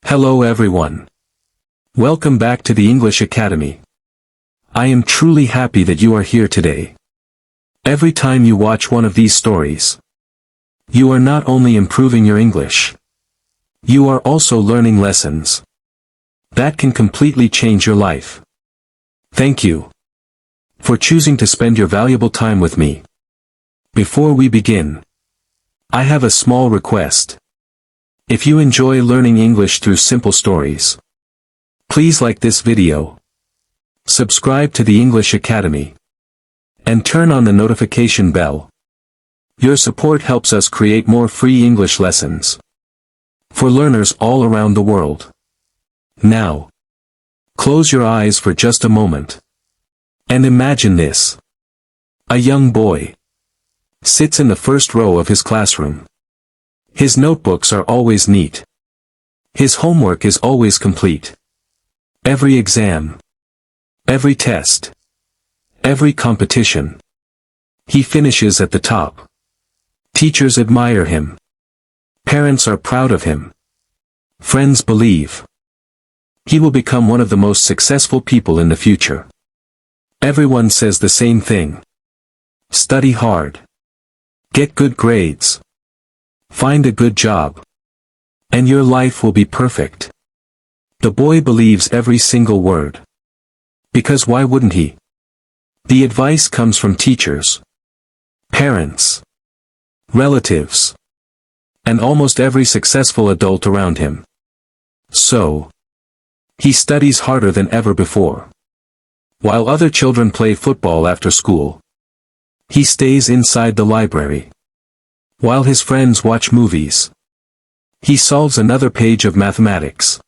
Hello everyone. Welcome back to the English Academy. I am truly happy that you are here today. Every time you watch one of these stories, you are not only improving your English, you are also learning lessons that can completely change your life. Thank you for choosing to spend your valuable time with me. Before we begin, I have a small request. If you enjoy learning English through simple stories, please like this video, subscribe to the English Academy, and turn on the notification bell. Your support helps us create more free English lessons for learners all around the world. Now, close your eyes for just a moment, and imagine this. A young boy sits in the first row of his classroom. His notebooks are always neat. His homework is always complete. Every exam, every test, every competition, he finishes at the top. Teachers admire him. Parents are proud of him. Friends believe he will become one of the most successful people in the future. Everyone says the same thing. Study hard. Get good grades. Find a good job, and your life will be perfect. The boy believes every single word. Because why wouldn't he? The advice comes from teachers, parents, relatives, and almost every successful adult around him. So, he studies harder than ever before. While other children play football after school, he stays inside the library. While his friends watch movies, he solves another page of mathematics.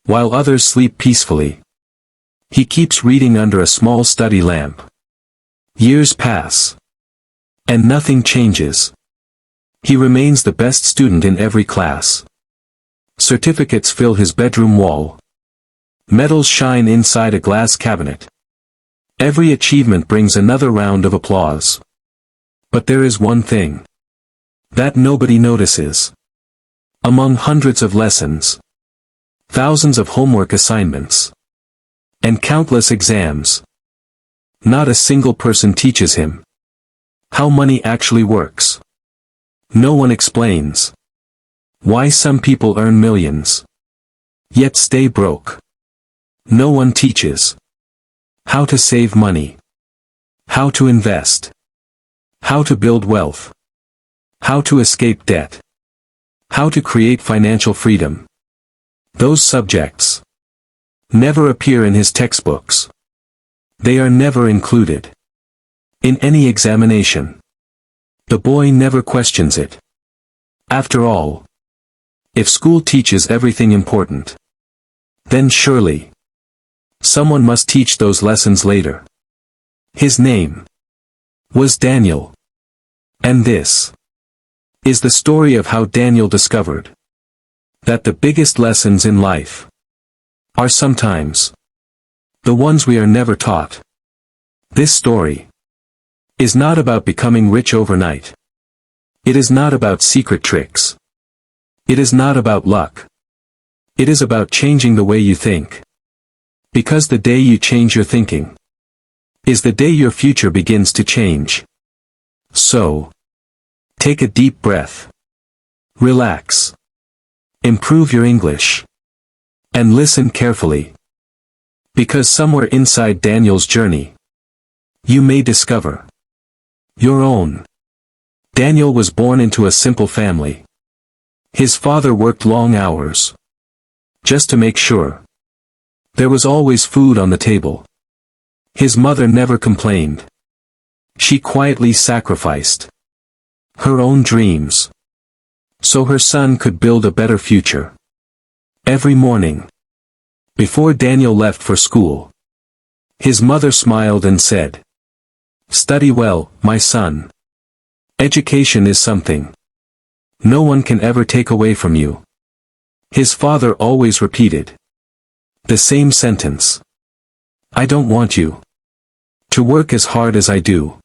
While others sleep peacefully, he keeps reading under a small study lamp. Years pass, and nothing changes. He remains the best student in every class. Certificates fill his bedroom wall. Medals shine inside a glass cabinet. Every achievement brings another round of applause. But there is one thing that nobody notices. Among hundreds of lessons, thousands of homework assignments, and countless exams, not a single person teaches him how money actually works. No one explains why some people earn millions, yet stay broke. No one teaches how to save money, how to invest, how to build wealth, how to escape debt, how to create financial freedom. Those subjects never appear in his textbooks. They are never included in any examination. The boy never questions it. After all, if school teaches everything important, then surely someone must teach those lessons later. His name was Daniel. And this is the story of how Daniel discovered that the biggest lessons in life are sometimes the ones we are never taught. This story is not about becoming rich overnight. It is not about secret tricks. It is not about luck. It is about changing the way you think. Because the day you change your thinking is the day your future begins to change. So, take a deep breath. Relax. Improve your English. And listen carefully. Because somewhere inside Daniel's journey, you may discover your own. Daniel was born into a simple family. His father worked long hours just to make sure there was always food on the table. His mother never complained. She quietly sacrificed her own dreams so her son could build a better future. Every morning, before Daniel left for school, his mother smiled and said, "Study well, my son. Education is something no one can ever take away from you." His father always repeated the same sentence. "I don't want you to work as hard as I do.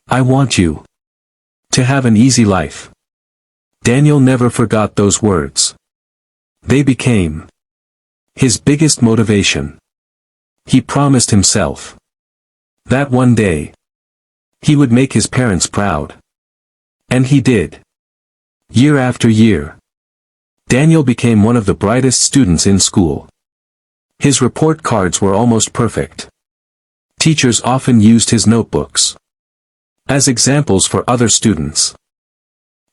I want you to have an easy life." Daniel never forgot those words. They became his biggest motivation. He promised himself that one day he would make his parents proud. And he did. Year after year, Daniel became one of the brightest students in school. His report cards were almost perfect. Teachers often used his notebooks as examples for other students.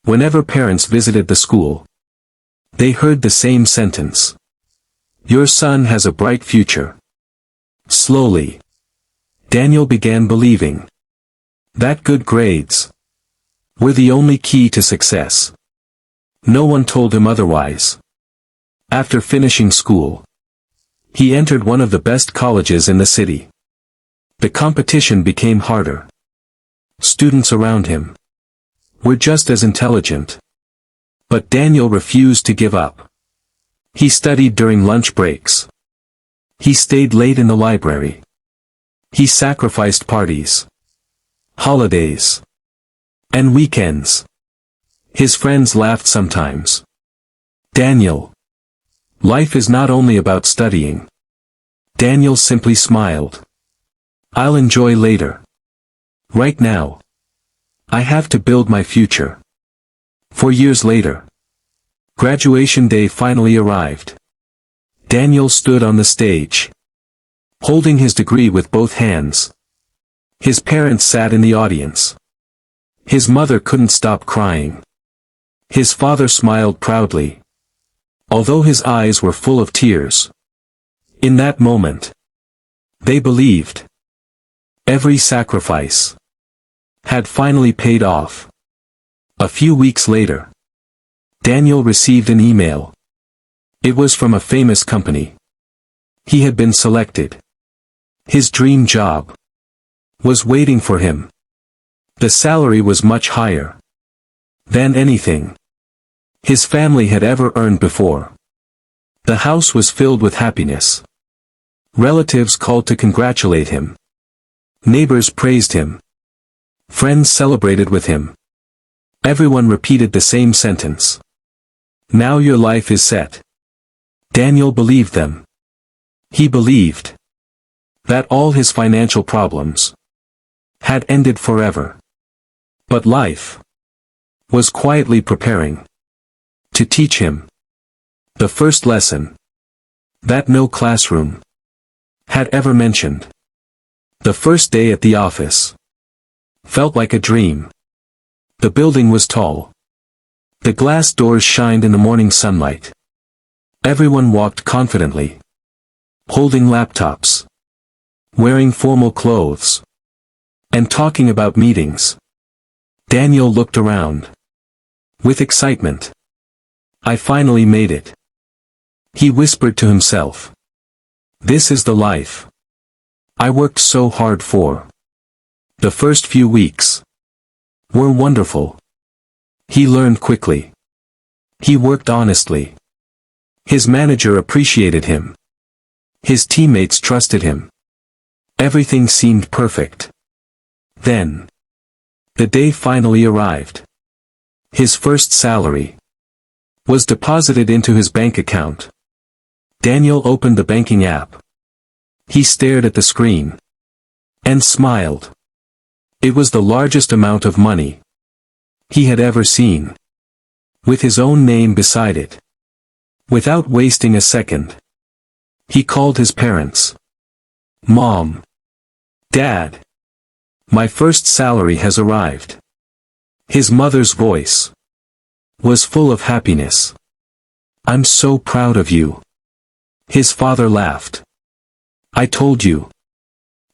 Whenever parents visited the school, they heard the same sentence. Your son has a bright future. Slowly, Daniel began believing that good grades were the only key to success. No one told him otherwise. After finishing school, he entered one of the best colleges in the city. The competition became harder. Students around him were just as intelligent. But Daniel refused to give up. He studied during lunch breaks. He stayed late in the library. He sacrificed parties, holidays, and weekends. His friends laughed sometimes. Daniel, life is not only about studying. Daniel simply smiled. I'll enjoy later. Right now, I have to build my future. 4 years later, graduation day finally arrived. Daniel stood on the stage, holding his degree with both hands. His parents sat in the audience. His mother couldn't stop crying. His father smiled proudly, although his eyes were full of tears. In that moment, they believed every sacrifice had finally paid off. A few weeks later, Daniel received an email. It was from a famous company. He had been selected. His dream job was waiting for him. The salary was much higher than anything his family had ever earned before. The house was filled with happiness. Relatives called to congratulate him. Neighbors praised him. Friends celebrated with him. Everyone repeated the same sentence. Now your life is set. Daniel believed them. He believed that all his financial problems had ended forever. But life was quietly preparing to teach him the first lesson that no classroom had ever mentioned. The first day at the office felt like a dream. The building was tall. The glass doors shined in the morning sunlight. Everyone walked confidently, holding laptops, wearing formal clothes, and talking about meetings. Daniel looked around with excitement. I finally made it. He whispered to himself. This is the life I worked so hard for. The first few weeks were wonderful. He learned quickly. He worked honestly. His manager appreciated him. His teammates trusted him. Everything seemed perfect. Then, the day finally arrived. His first salary was deposited into his bank account. Daniel opened the banking app. He stared at the screen and smiled. It was the largest amount of money he had ever seen, with his own name beside it. Without wasting a second, he called his parents. Mom, Dad, my first salary has arrived. His mother's voice was full of happiness. I'm so proud of you. His father laughed. I told you.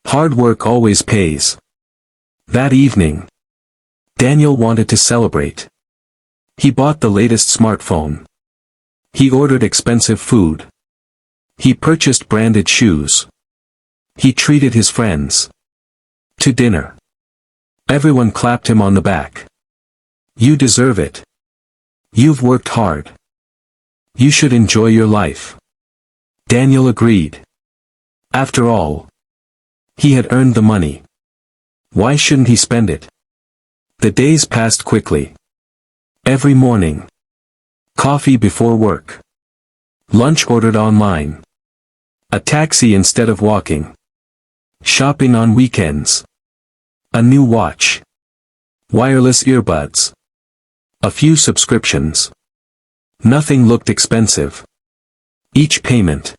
Hard work always pays. That evening, Daniel wanted to celebrate. He bought the latest smartphone. He ordered expensive food. He purchased branded shoes. He treated his friends to dinner. Everyone clapped him on the back. You deserve it. You've worked hard. You should enjoy your life. Daniel agreed. After all, he had earned the money. Why shouldn't he spend it? The days passed quickly. Every morning, coffee before work. Lunch ordered online. A taxi instead of walking. Shopping on weekends. A new watch. Wireless earbuds. A few subscriptions. Nothing looked expensive. Each payment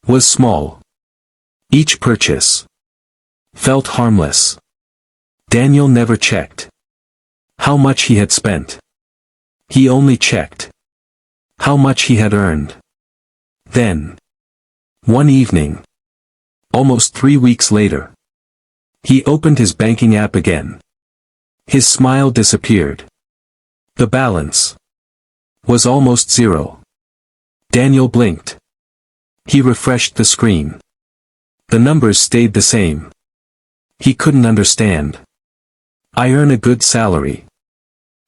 was small. Each purchase felt harmless. Daniel never checked how much he had spent. He only checked how much he had earned. Then, one evening, almost 3 weeks later, he opened his banking app again. His smile disappeared. The balance was almost zero. Daniel blinked. He refreshed the screen. The numbers stayed the same. He couldn't understand. I earn a good salary.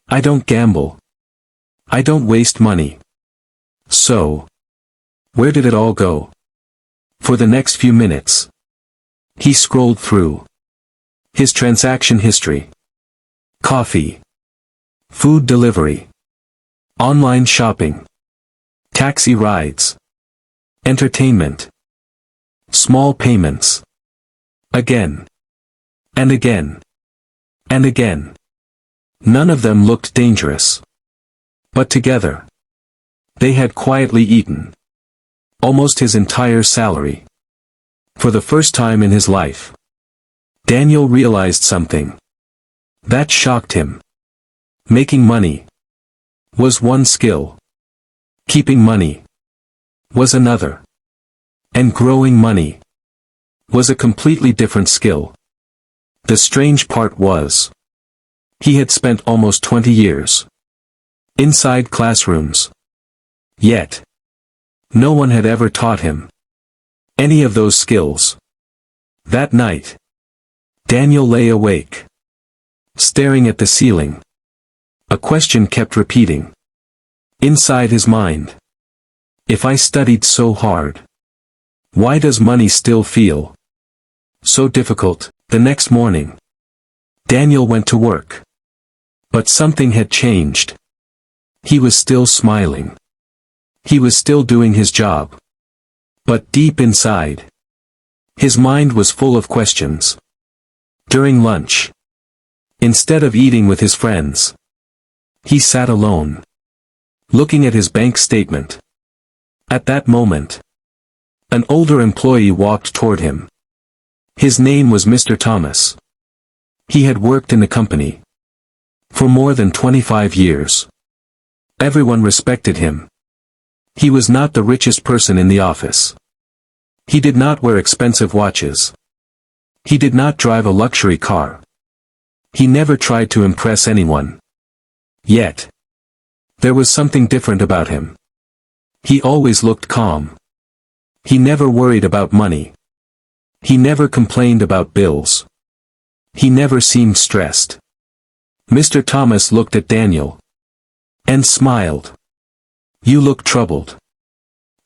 I don't gamble. I don't waste money. So, where did it all go? For the next few minutes, he scrolled through his transaction history. Coffee. Food delivery. Online shopping. Taxi rides. Entertainment. Small payments. Again. And again. And again. None of them looked dangerous. But together, they had quietly eaten almost his entire salary. For the first time in his life, Daniel realized something that shocked him. Making money was one skill. Keeping money was another. And growing money was a completely different skill. The strange part was, he had spent almost 20 years inside classrooms. Yet, no one had ever taught him any of those skills. That night, Daniel lay awake, staring at the ceiling. A question kept repeating inside his mind. If I studied so hard, why does money still feel so difficult? The next morning, Daniel went to work. But something had changed. He was still smiling. He was still doing his job. But deep inside, his mind was full of questions. During lunch, instead of eating with his friends, he sat alone, looking at his bank statement. At that moment, an older employee walked toward him. His name was Mr. Thomas. He had worked in the company for more than 25 years. Everyone respected him. He was not the richest person in the office. He did not wear expensive watches. He did not drive a luxury car. He never tried to impress anyone. Yet, there was something different about him. He always looked calm. He never worried about money. He never complained about bills. He never seemed stressed. Mr. Thomas looked at Daniel and smiled. You look troubled.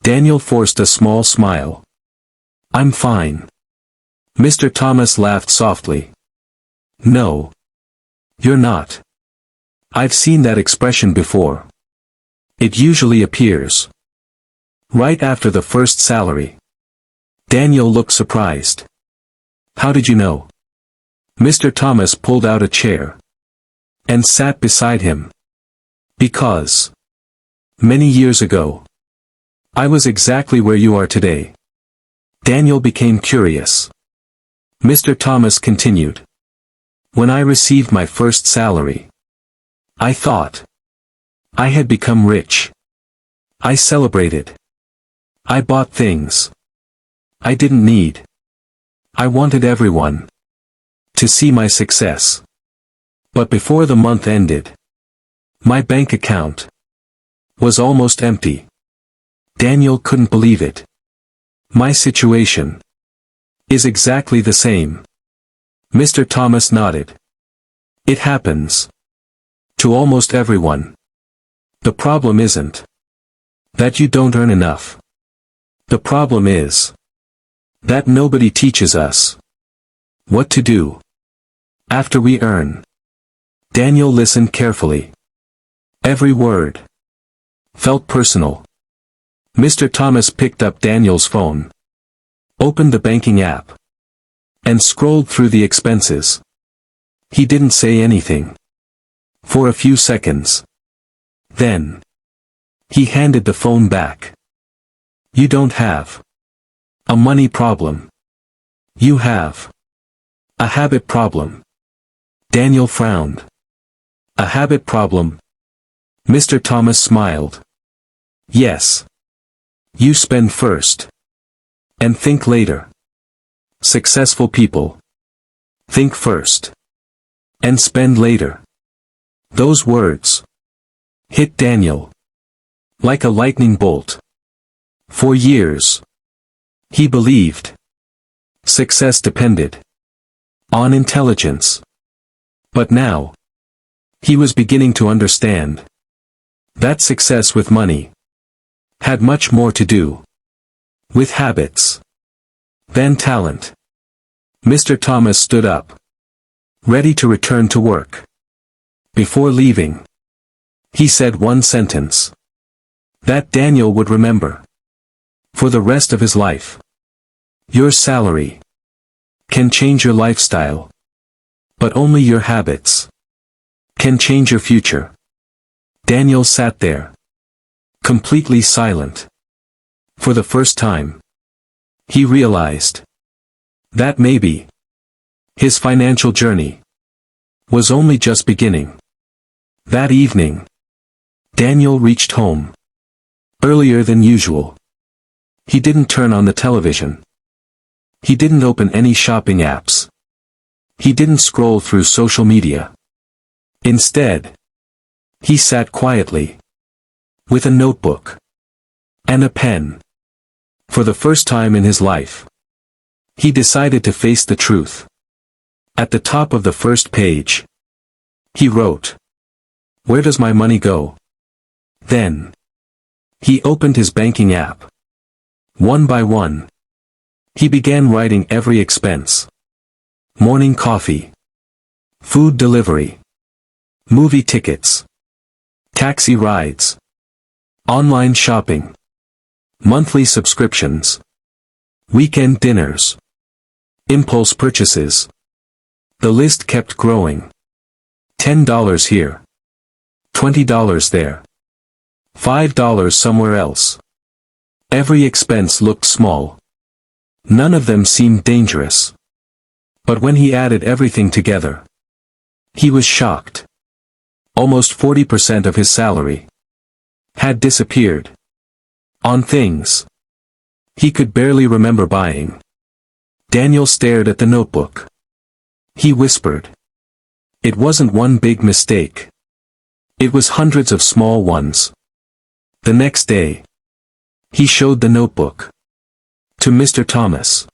Daniel forced a small smile. I'm fine. Mr. Thomas laughed softly. No. You're not. I've seen that expression before. It usually appears right after the first salary. Daniel looked surprised. How did you know? Mr. Thomas pulled out a chair and sat beside him. Because many years ago, I was exactly where you are today. Daniel became curious. Mr. Thomas continued. When I received my first salary, I thought I had become rich. I celebrated. I bought things I didn't need. I wanted everyone to see my success. But before the month ended, my bank account was almost empty. Daniel couldn't believe it. My situation is exactly the same. Mr. Thomas nodded. It happens to almost everyone. The problem isn't that you don't earn enough. The problem is that nobody teaches us what to do after we earn. Daniel listened carefully. Every word felt personal. Mr. Thomas picked up Daniel's phone, opened the banking app, and scrolled through the expenses. He didn't say anything for a few seconds. Then he handed the phone back. You don't have a money problem. You have a habit problem. Daniel frowned. A habit problem? Mr. Thomas smiled. Yes. You spend first and think later. Successful people think first and spend later. Those words hit Daniel like a lightning bolt. For years, he believed success depended on intelligence. But now, he was beginning to understand that success with money had much more to do with habits than talent. Mr. Thomas stood up, ready to return to work. Before leaving, he said one sentence that Daniel would remember for the rest of his life. Your salary can change your lifestyle, but only your habits can change your future. Daniel sat there, completely silent. For the first time, he realized that maybe his financial journey was only just beginning. That evening, Daniel reached home earlier than usual. He didn't turn on the television. He didn't open any shopping apps. He didn't scroll through social media. Instead, he sat quietly with a notebook and a pen. For the first time in his life, he decided to face the truth. At the top of the first page, he wrote, "Where does my money go?" Then, he opened his banking app. One by one, he began writing every expense. Morning coffee, food delivery, movie tickets, taxi rides, online shopping, monthly subscriptions, weekend dinners, impulse purchases. The list kept growing. $10 here, $20 there, $5 somewhere else. Every expense looked small. None of them seemed dangerous. But when he added everything together, he was shocked. Almost 40% of his salary had disappeared on things he could barely remember buying. Daniel stared at the notebook. He whispered. It wasn't one big mistake. It was hundreds of small ones. The next day, he showed the notebook to Mr. Thomas.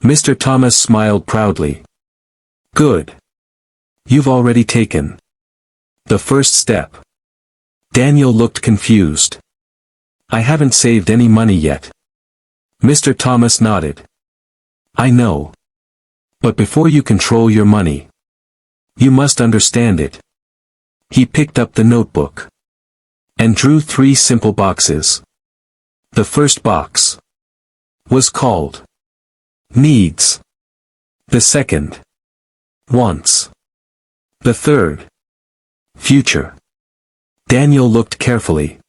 Mr. Thomas smiled proudly. Good. You've already taken the first step. Daniel looked confused. I haven't saved any money yet. Mr. Thomas nodded. I know. But before you control your money, you must understand it. He picked up the notebook and drew 3 simple boxes. The first box was called needs. The second, wants. The third, future. Daniel looked carefully.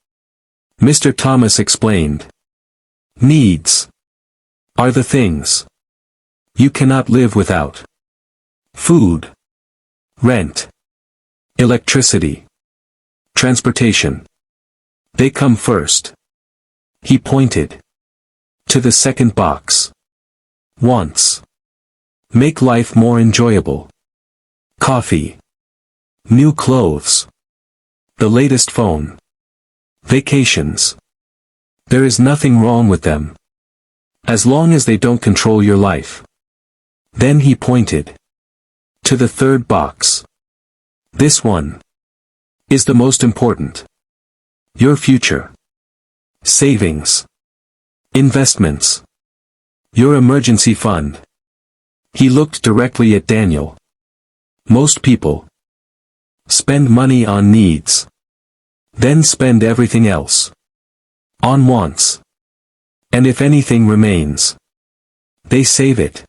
Mr. Thomas explained. Needs are the things you cannot live without. Food, rent, electricity, transportation. They come first. He pointed to the second box. Wants make life more enjoyable. Coffee, new clothes, the latest phone, vacations. There is nothing wrong with them, as long as they don't control your life. Then he pointed to the third box. This one is the most important. Your future. Savings. Investments. Your emergency fund. He looked directly at Daniel. Most people spend money on needs, then spend everything else. On wants. And if anything remains, they save it.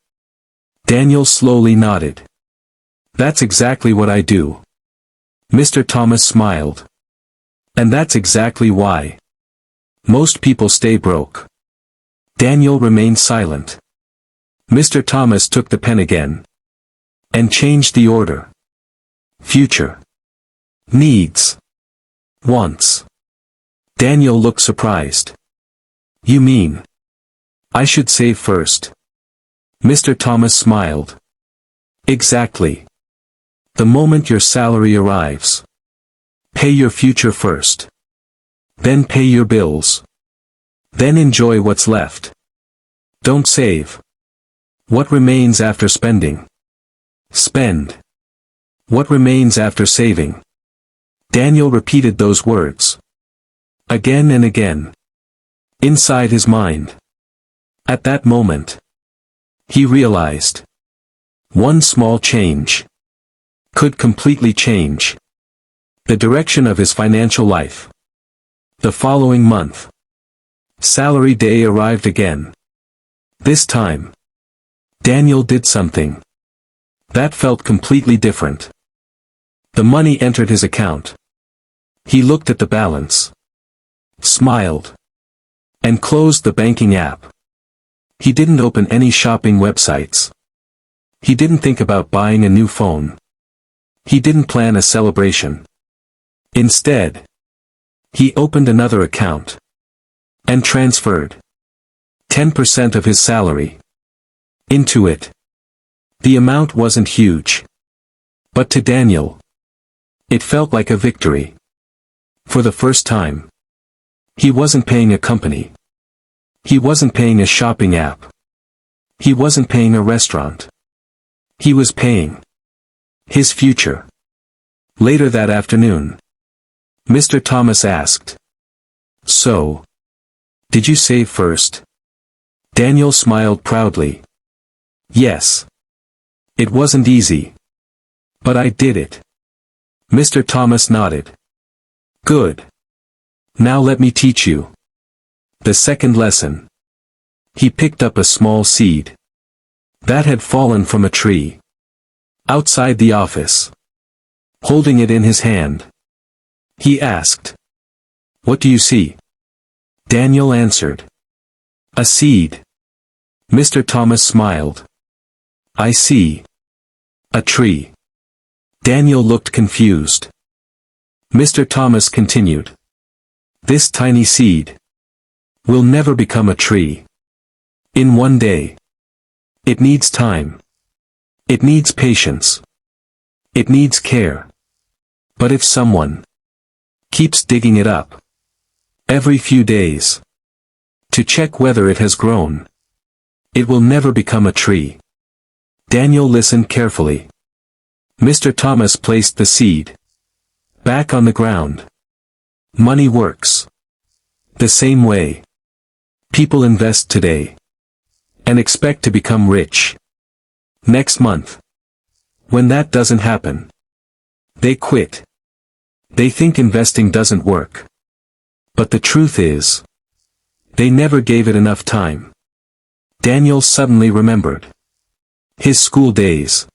Daniel slowly nodded. That's exactly what I do. Mr. Thomas smiled. And that's exactly why most people stay broke. Daniel remained silent. Mr. Thomas took the pen again and changed the order. Future. Needs. Wants. Daniel looked surprised. You mean I should save first? Mr. Thomas smiled. Exactly. The moment your salary arrives, pay your future first. Then pay your bills. Then enjoy what's left. Don't save. What remains after spending? Spend. What remains after saving? Daniel repeated those words again and again inside his mind. At that moment, he realized one small change could completely change the direction of his financial life. The following month, salary day arrived again. This time, Daniel did something that felt completely different. The money entered his account. He looked at the balance, smiled, and closed the banking app. He didn't open any shopping websites. He didn't think about buying a new phone. He didn't plan a celebration. Instead, he opened another account and transferred 10% of his salary into it. The amount wasn't huge, but to Daniel, it felt like a victory. For the first time, he wasn't paying a company. He wasn't paying a shopping app. He wasn't paying a restaurant. He was paying his future. Later that afternoon, Mr. Thomas asked, "So, did you save first?" Daniel smiled proudly. "Yes. It wasn't easy. But I did it." Mr. Thomas nodded. "Good. Now let me teach you the second lesson." He picked up a small seed that had fallen from a tree outside the office. Holding it in his hand, he asked, "What do you see?" Daniel answered, "A seed." Mr. Thomas smiled. "I see a tree." Daniel looked confused. Mr. Thomas continued, "This tiny seed will never become a tree in one day. It needs time. It needs patience. It needs care. But if someone keeps digging it up every few days to check whether it has grown, it will never become a tree." Daniel listened carefully. Mr. Thomas placed the seed back on the ground. Money works the same way. People invest today and expect to become rich next month. When that doesn't happen, they quit. They think investing doesn't work. But the truth is, they never gave it enough time. Daniel suddenly remembered his school days.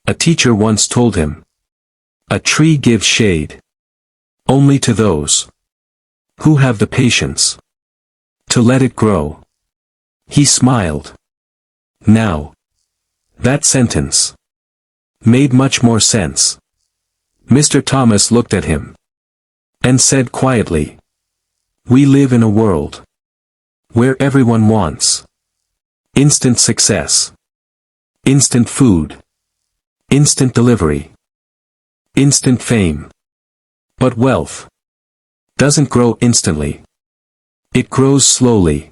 A teacher once told him, "A tree gives shade only to those who have the patience to let it grow." He smiled. Now, that sentence made much more sense. Mr. Thomas looked at him and said quietly, "We live in a world where everyone wants instant success, instant food, instant delivery, instant fame. But wealth doesn't grow instantly. It grows slowly,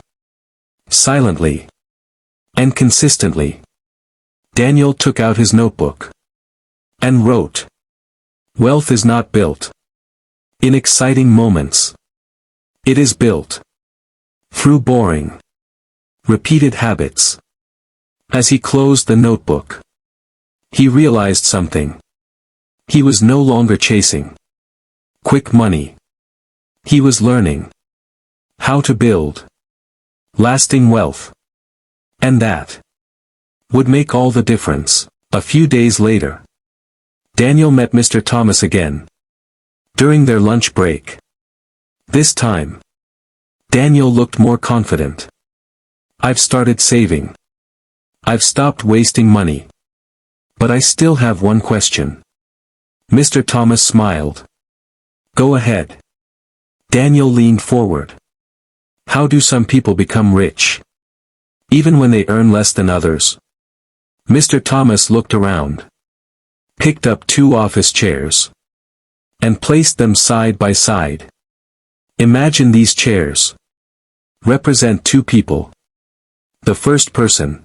silently, and consistently." Daniel took out his notebook and wrote, "Wealth is not built in exciting moments. It is built through boring, repeated habits." As he closed the notebook, he realized something. He was no longer chasing quick money. He was learning How to build lasting wealth. And that would make all the difference. A few days later, Daniel met Mr. Thomas again. During their lunch break. This time, Daniel looked more confident. I've started saving. I've stopped wasting money. But I still have one question. Mr. Thomas smiled. Go ahead. Daniel leaned forward. How do some people become rich? Even when they earn less than others? Mr. Thomas looked around. Picked up 2 office chairs. And placed them side by side. Imagine these chairs. Represent 2 people. The first person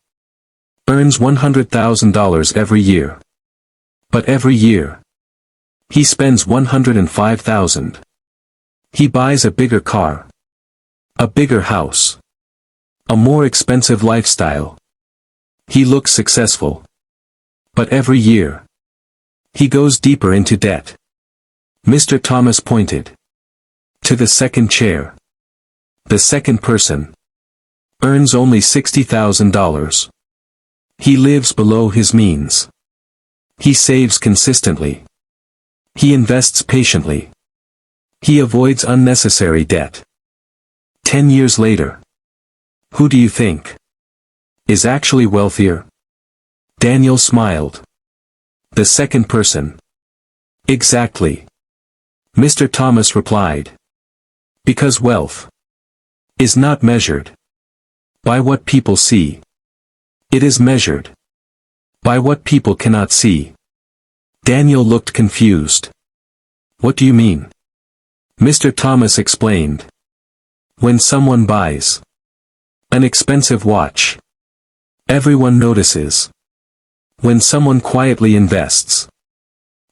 earns $100,000 every year. But every year, he spends $105,000. He buys a bigger car. A bigger house. A more expensive lifestyle. He looks successful. But every year, he goes deeper into debt. Mr. Thomas pointed to the second chair. The second person earns only $60,000. He lives below his means. He saves consistently. He invests patiently. He avoids unnecessary debt. 10 years later, who do you think is actually wealthier? Daniel smiled. The second person. Exactly. Mr. Thomas replied. Because wealth is not measured by what people see. It is measured by what people cannot see. Daniel looked confused. What do you mean? Mr. Thomas explained. When someone buys an expensive watch, everyone notices. When someone quietly invests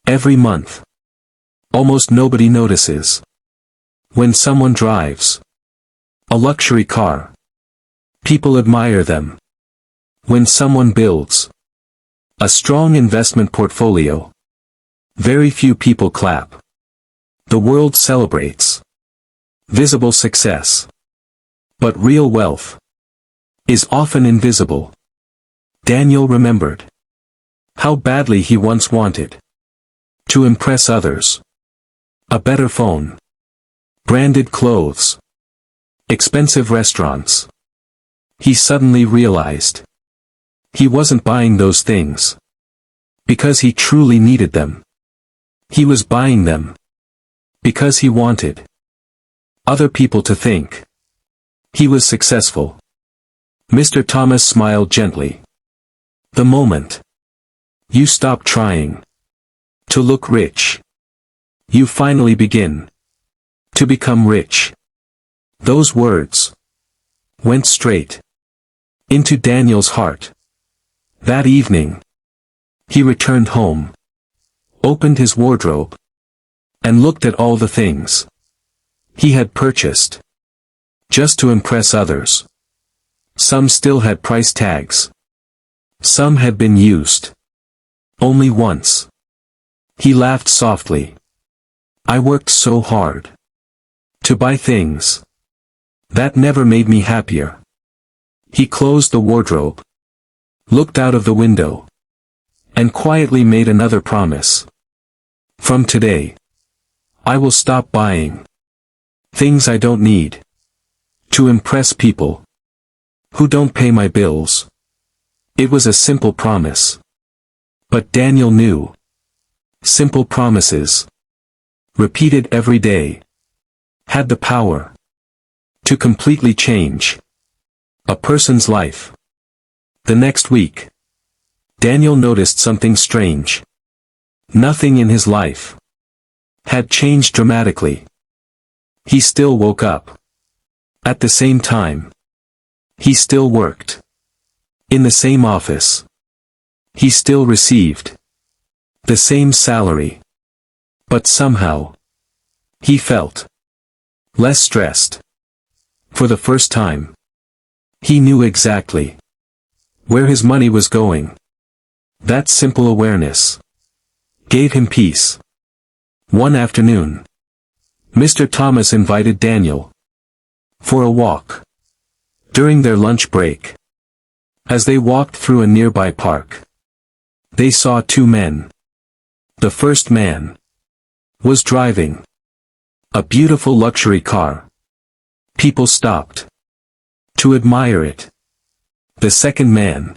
every month, almost nobody notices. When someone drives a luxury car, people admire them. When someone builds a strong investment portfolio, very few people clap. The world celebrates visible success. But real wealth is often invisible. Daniel remembered how badly he once wanted to impress others. A better phone, branded clothes, expensive restaurants. He suddenly realized he wasn't buying those things because he truly needed them. He was buying them because he wanted other people to think he was successful. Mr. Thomas smiled gently. The moment you stop trying to look rich, you finally begin to become rich. Those words went straight into Daniel's heart. That evening, he returned home, opened his wardrobe, and looked at all the things he had purchased just to impress others. Some still had price tags. Some had been used only once. He laughed softly. I worked so hard to buy things that never made me happier. He closed the wardrobe, looked out of the window, and quietly made another promise. From today, I will stop buying things I don't need to impress people who don't pay my bills. It was a simple promise. But Daniel knew simple promises, repeated every day, had the power to completely change a person's life. The next week, Daniel noticed something strange. Nothing in his life had changed dramatically. He still woke up at the same time. He still worked in the same office. He still received the same salary. But somehow, he felt less stressed. For the first time, he knew exactly where his money was going. That simple awareness gave him peace. One afternoon, Mr. Thomas invited Daniel For a walk. During their lunch break. As they walked through a nearby park. They saw two men. The first man was driving a beautiful luxury car. People stopped to admire it. The second man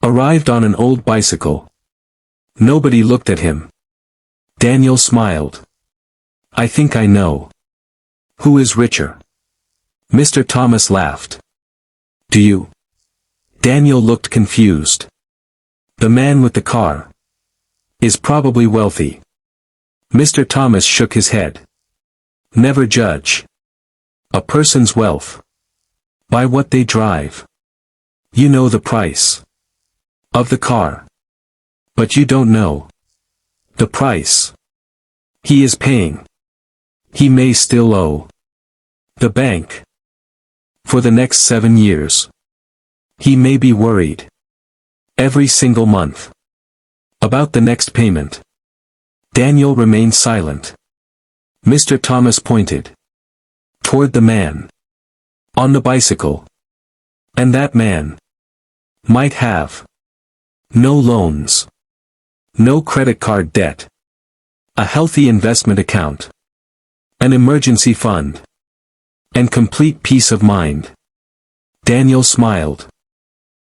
arrived on an old bicycle. Nobody looked at him. Daniel smiled. I think I know. Who is richer? Mr. Thomas laughed. Do you? Daniel looked confused. The man with the car is probably wealthy. Mr. Thomas shook his head. Never judge a person's wealth by what they drive. You know the price of the car, but you don't know the price he is paying. He may still owe the bank for the next 7 years. He may be worried every single month about the next payment. Daniel remained silent. Mr. Thomas pointed toward the man on the bicycle. And that man might have no loans, no credit card debt, a healthy investment account, an emergency fund, and complete peace of mind. Daniel smiled.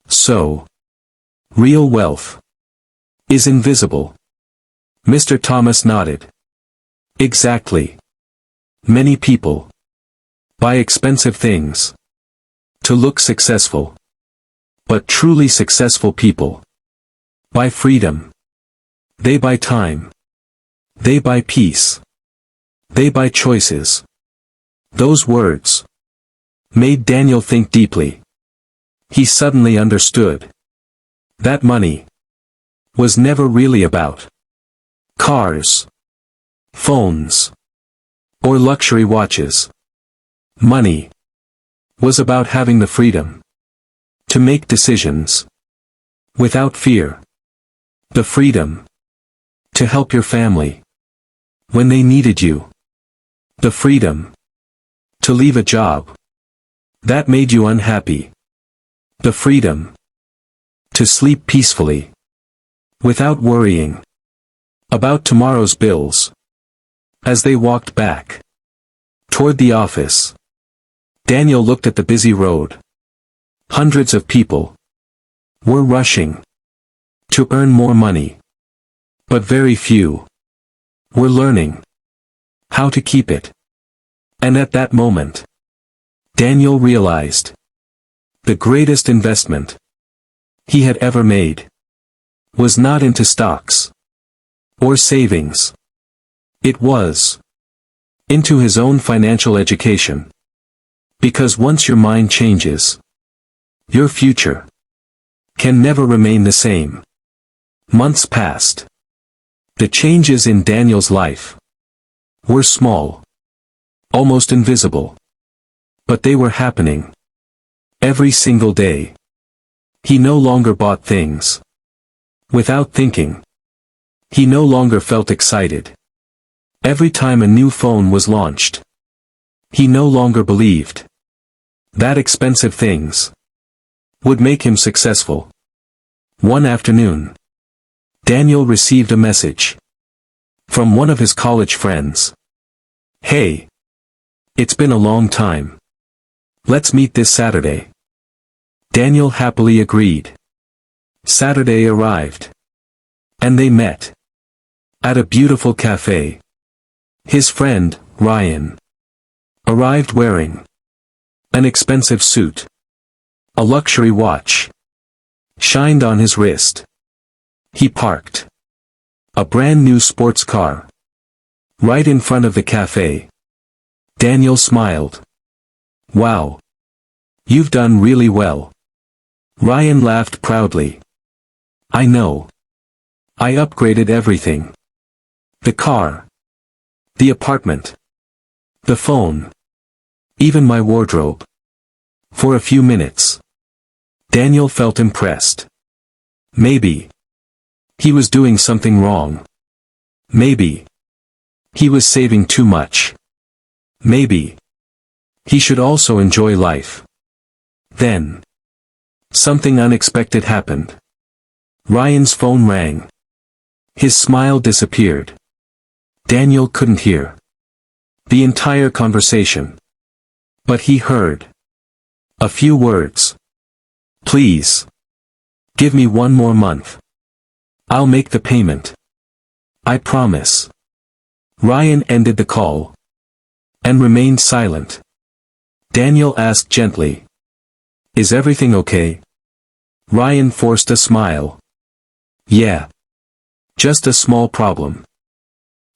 So, real wealth is invisible. Mr. Thomas nodded. Exactly. Many people buy expensive things to look successful. But truly successful people buy freedom. They buy time. They buy peace. They buy choices. Those words made Daniel think deeply. He suddenly understood that money was never really about cars, phones, or luxury watches. Money was about having the freedom to make decisions without fear. The freedom to help your family when they needed you. The freedom to leave a job that made you unhappy. The freedom to sleep peacefully without worrying about tomorrow's bills. As they walked back toward the office, Daniel looked at the busy road. Hundreds of people were rushing to earn more money. But very few were learning how to keep it. And at that moment, Daniel realized the greatest investment he had ever made was not into stocks or savings. It was into his own financial education. Because once your mind changes, your future can never remain the same. Months passed. The changes in Daniel's life were small, almost invisible. But they were happening every single day. He no longer bought things without thinking. He no longer felt excited every time a new phone was launched. He no longer believed that expensive things would make him successful. One afternoon, Daniel received a message from one of his college friends. Hey, it's been a long time. Let's meet this Saturday. Daniel happily agreed. Saturday arrived. And they met at a beautiful cafe. His friend, Ryan, arrived wearing an expensive suit. A luxury watch shined on his wrist. He parked a brand new sports car right in front of the cafe. Daniel smiled. Wow. You've done really well. Ryan laughed proudly. I know. I upgraded everything. The car. The apartment. The phone. Even my wardrobe. For a few minutes, Daniel felt impressed. Maybe he was doing something wrong. Maybe he was saving too much. Maybe He should also enjoy life. Then, something unexpected happened. Ryan's phone rang. His smile disappeared. Daniel couldn't hear the entire conversation. But he heard a few words. Please. Give me 1 more month. I'll make the payment. I promise. Ryan ended the call and remained silent. Daniel asked gently, "Is everything okay?" Ryan forced a smile. "Yeah. Just a small problem."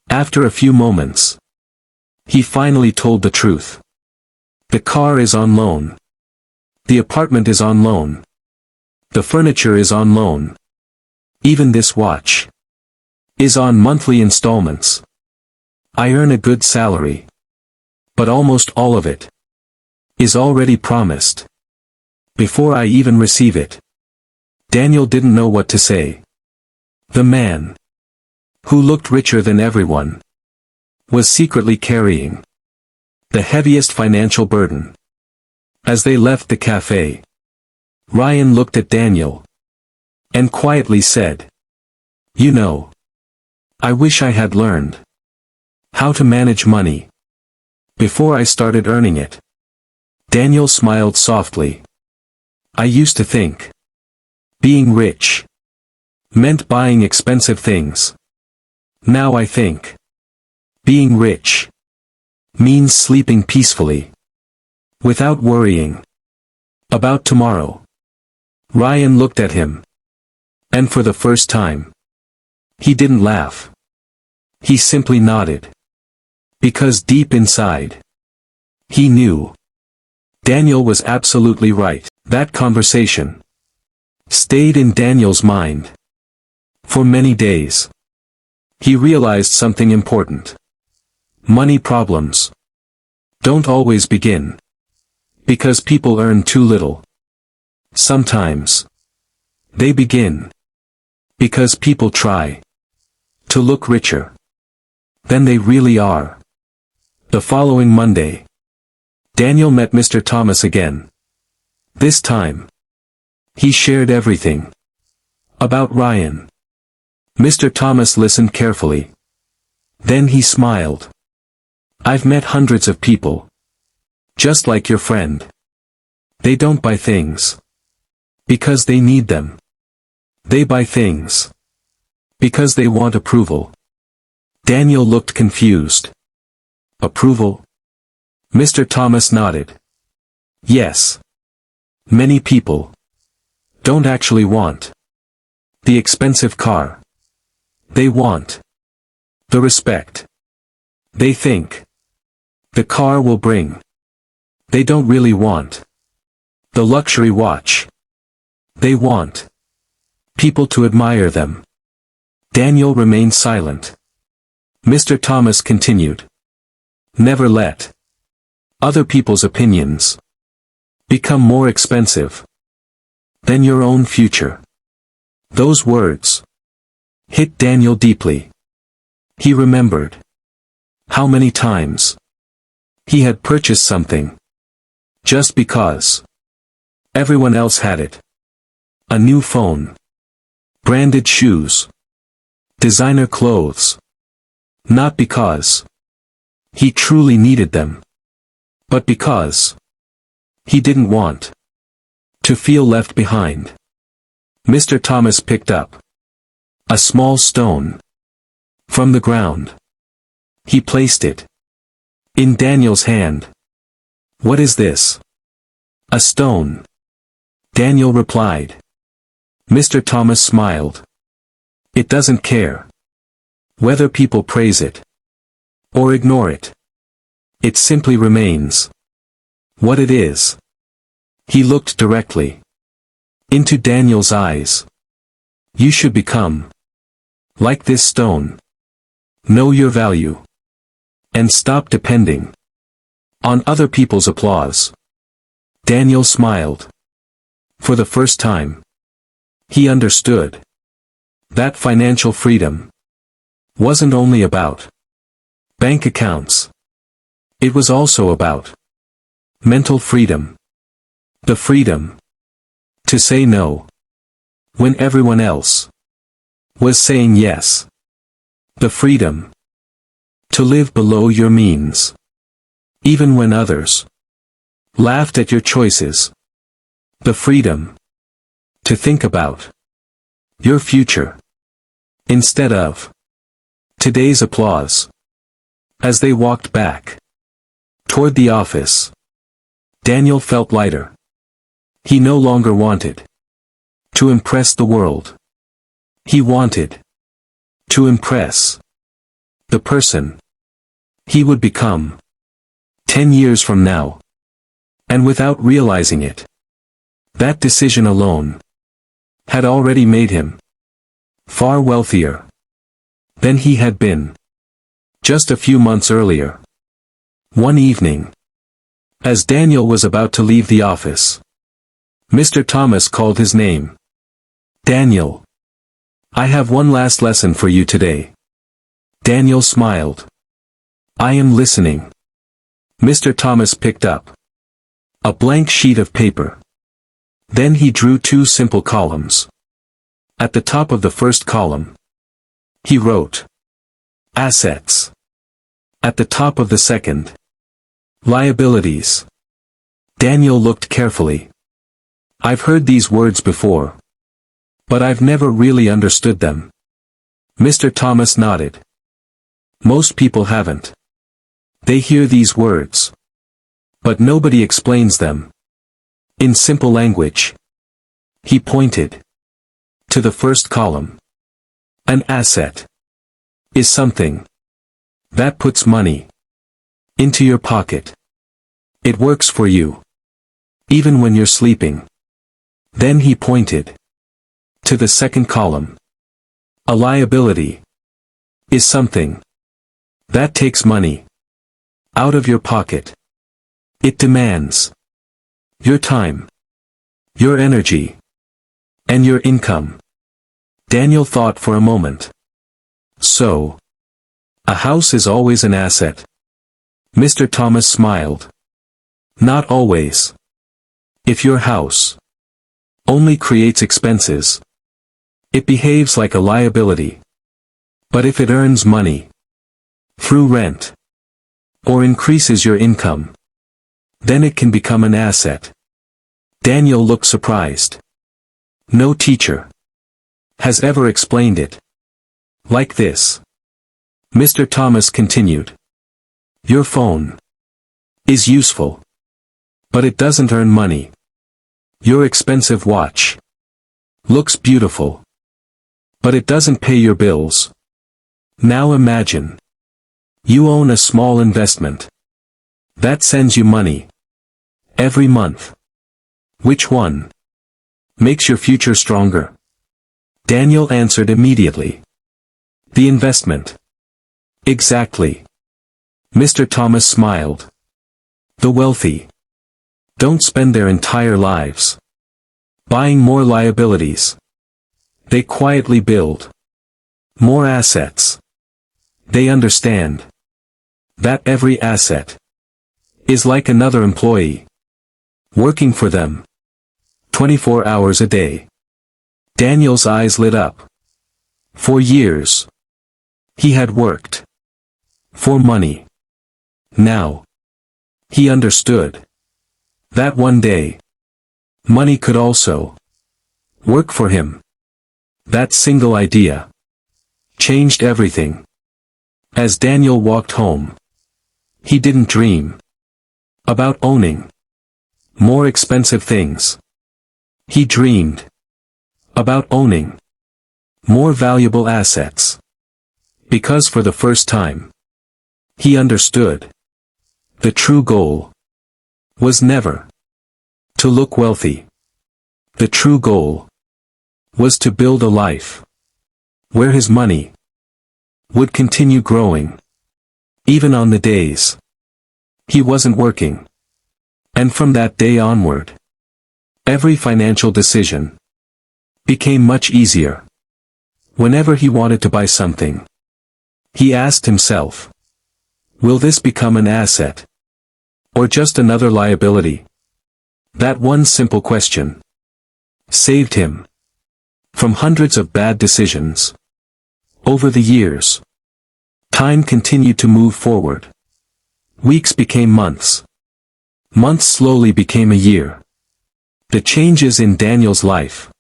After a few moments, he finally told the truth. The car is on loan. The apartment is on loan. The furniture is on loan. Even this watch is on monthly installments. I earn a good salary. But almost all of it is already promised. Before I even receive it. Daniel didn't know what to say. The man, who looked richer than everyone, was secretly carrying the heaviest financial burden. As they left the cafe, Ryan looked at Daniel and quietly said, "You know, I wish I had learned how to manage money before I started earning it." Daniel smiled softly. "I used to think being rich meant buying expensive things. Now I think being rich means sleeping peacefully without worrying about tomorrow." Ryan looked at him. And for the first time, he didn't laugh. He simply nodded. Because deep inside, he knew Daniel was absolutely right. That conversation stayed in Daniel's mind for many days. He realized something important. Money problems don't always begin because people earn too little. Sometimes they begin because people try to look richer than they really are. The following Monday, Daniel met Mr. Thomas again. This time, he shared everything about Ryan. Mr. Thomas listened carefully. Then he smiled. "I've met hundreds of people just like your friend. They don't buy things because they need them. They buy things because they want approval." Daniel looked confused. "Approval?" Mr. Thomas nodded. "Yes. Many people don't actually want the expensive car. They want the respect they think the car will bring. They don't really want the luxury watch. They want people to admire them." Daniel remained silent. Mr. Thomas continued. "Never let other people's opinions become more expensive than your own future." Those words hit Daniel deeply. He remembered how many times he had purchased something just because everyone else had it. A new phone, branded shoes, designer clothes. Not because he truly needed them, but because he didn't want to feel left behind. Mr. Thomas picked up a small stone from the ground. He placed it in Daniel's hand. "What is this?" "A stone," Daniel replied. Mr. Thomas smiled. "It doesn't care whether people praise it or ignore it. It simply remains what it is." He looked directly into Daniel's eyes. "You should become like this stone. Know your value. And stop depending on other people's applause." Daniel smiled. For the first time, he understood that financial freedom wasn't only about bank accounts. It was also about Mental freedom. The freedom to say no when everyone else was saying yes. The freedom to live below your means, even when others laughed at your choices. The freedom to think about your future instead of today's applause. As they walked back toward the office, Daniel felt lighter. He no longer wanted to impress the world. He wanted to impress the person he would become 10 years from now. And without realizing it, that decision alone had already made him far wealthier than he had been just a few months earlier. One evening, as Daniel was about to leave the office, Mr. Thomas called his name. "Daniel, I have one last lesson for you today." Daniel smiled. "I am listening." Mr. Thomas picked up a blank sheet of paper. Then he drew two simple columns. At the top of the first column, he wrote assets. At the top of the second, liabilities. Daniel looked carefully. "I've heard these words before, but I've never really understood them." Mr. Thomas nodded. "Most people haven't. They hear these words, but nobody explains them in simple language." He pointed to the first column. An asset is something that puts money into your pocket. It works for you, even when you're sleeping. Then he pointed to the second column. A liability is something that takes money out of your pocket. It demands your time, your energy, and your income. Daniel thought for a moment. "So, a house is always an asset?" Mr. Thomas smiled. "Not always. If your house only creates expenses, it behaves like a liability. But if it earns money through rent or increases your income, then it can become an asset." Daniel looked surprised. No teacher has ever explained it like this. Mr. Thomas continued. "Your phone is useful, but it doesn't earn money. Your expensive watch looks beautiful, but it doesn't pay your bills. Now imagine you own a small investment that sends you money every month. Which one makes your future stronger?" Daniel answered immediately. "The investment." "Exactly." Mr. Thomas smiled. "The wealthy don't spend their entire lives buying more liabilities. They quietly build more assets. They understand that every asset is like another employee working for them 24 hours a day." Daniel's eyes lit up. For years, he had worked for money. Now, he understood that one day, money could also work for him. That single idea changed everything. As Daniel walked home, he didn't dream about owning more expensive things. He dreamed about owning more valuable assets. Because for the first time, he understood the true goal was never to look wealthy. The true goal was to build a life where his money would continue growing, even on the days he wasn't working. And from that day onward, every financial decision became much easier. Whenever he wanted to buy something, he asked himself, "Will this become an asset Or just another liability? That one simple question saved him from hundreds of bad decisions. Over the years, time continued to move forward. Weeks became months. Months slowly became a year. The changes in Daniel's life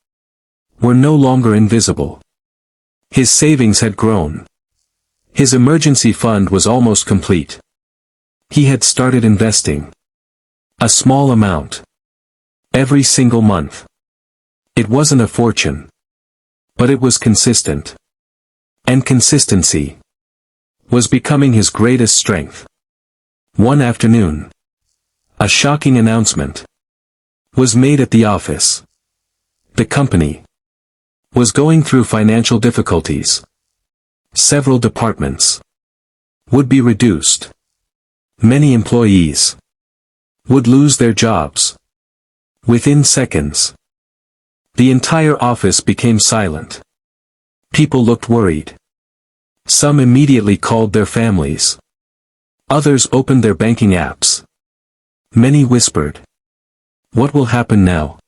were no longer invisible. His savings had grown. His emergency fund was almost complete. He had started investing a small amount every single month. It wasn't a fortune, but it was consistent. And consistency was becoming his greatest strength. One afternoon, a shocking announcement was made at the office. The company was going through financial difficulties. Several departments would be reduced. Many employees would lose their jobs. Within seconds, the entire office became silent. People looked worried. Some immediately called their families. Others opened their banking apps. Many whispered, "What will happen now?"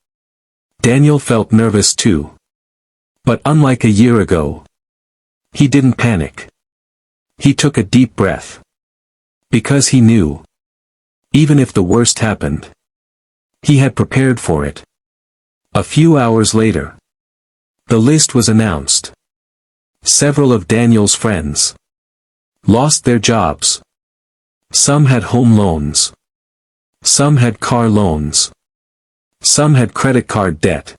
Daniel felt nervous too. But unlike a year ago, he didn't panic. He took a deep breath. Because he knew, even if the worst happened, he had prepared for it. A few hours later, the list was announced. Several of Daniel's friends lost their jobs. Some had home loans. Some had car loans. Some had credit card debt.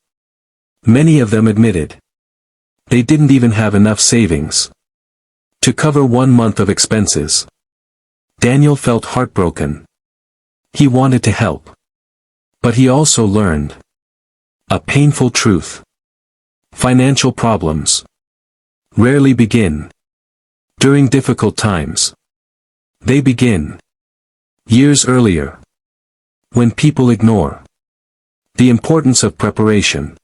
Many of them admitted they didn't even have enough savings to cover 1 month of expenses. Daniel felt heartbroken. He wanted to help. But he also learned a painful truth. Financial problems rarely begin during difficult times. They begin years earlier, when people ignore the importance of preparation.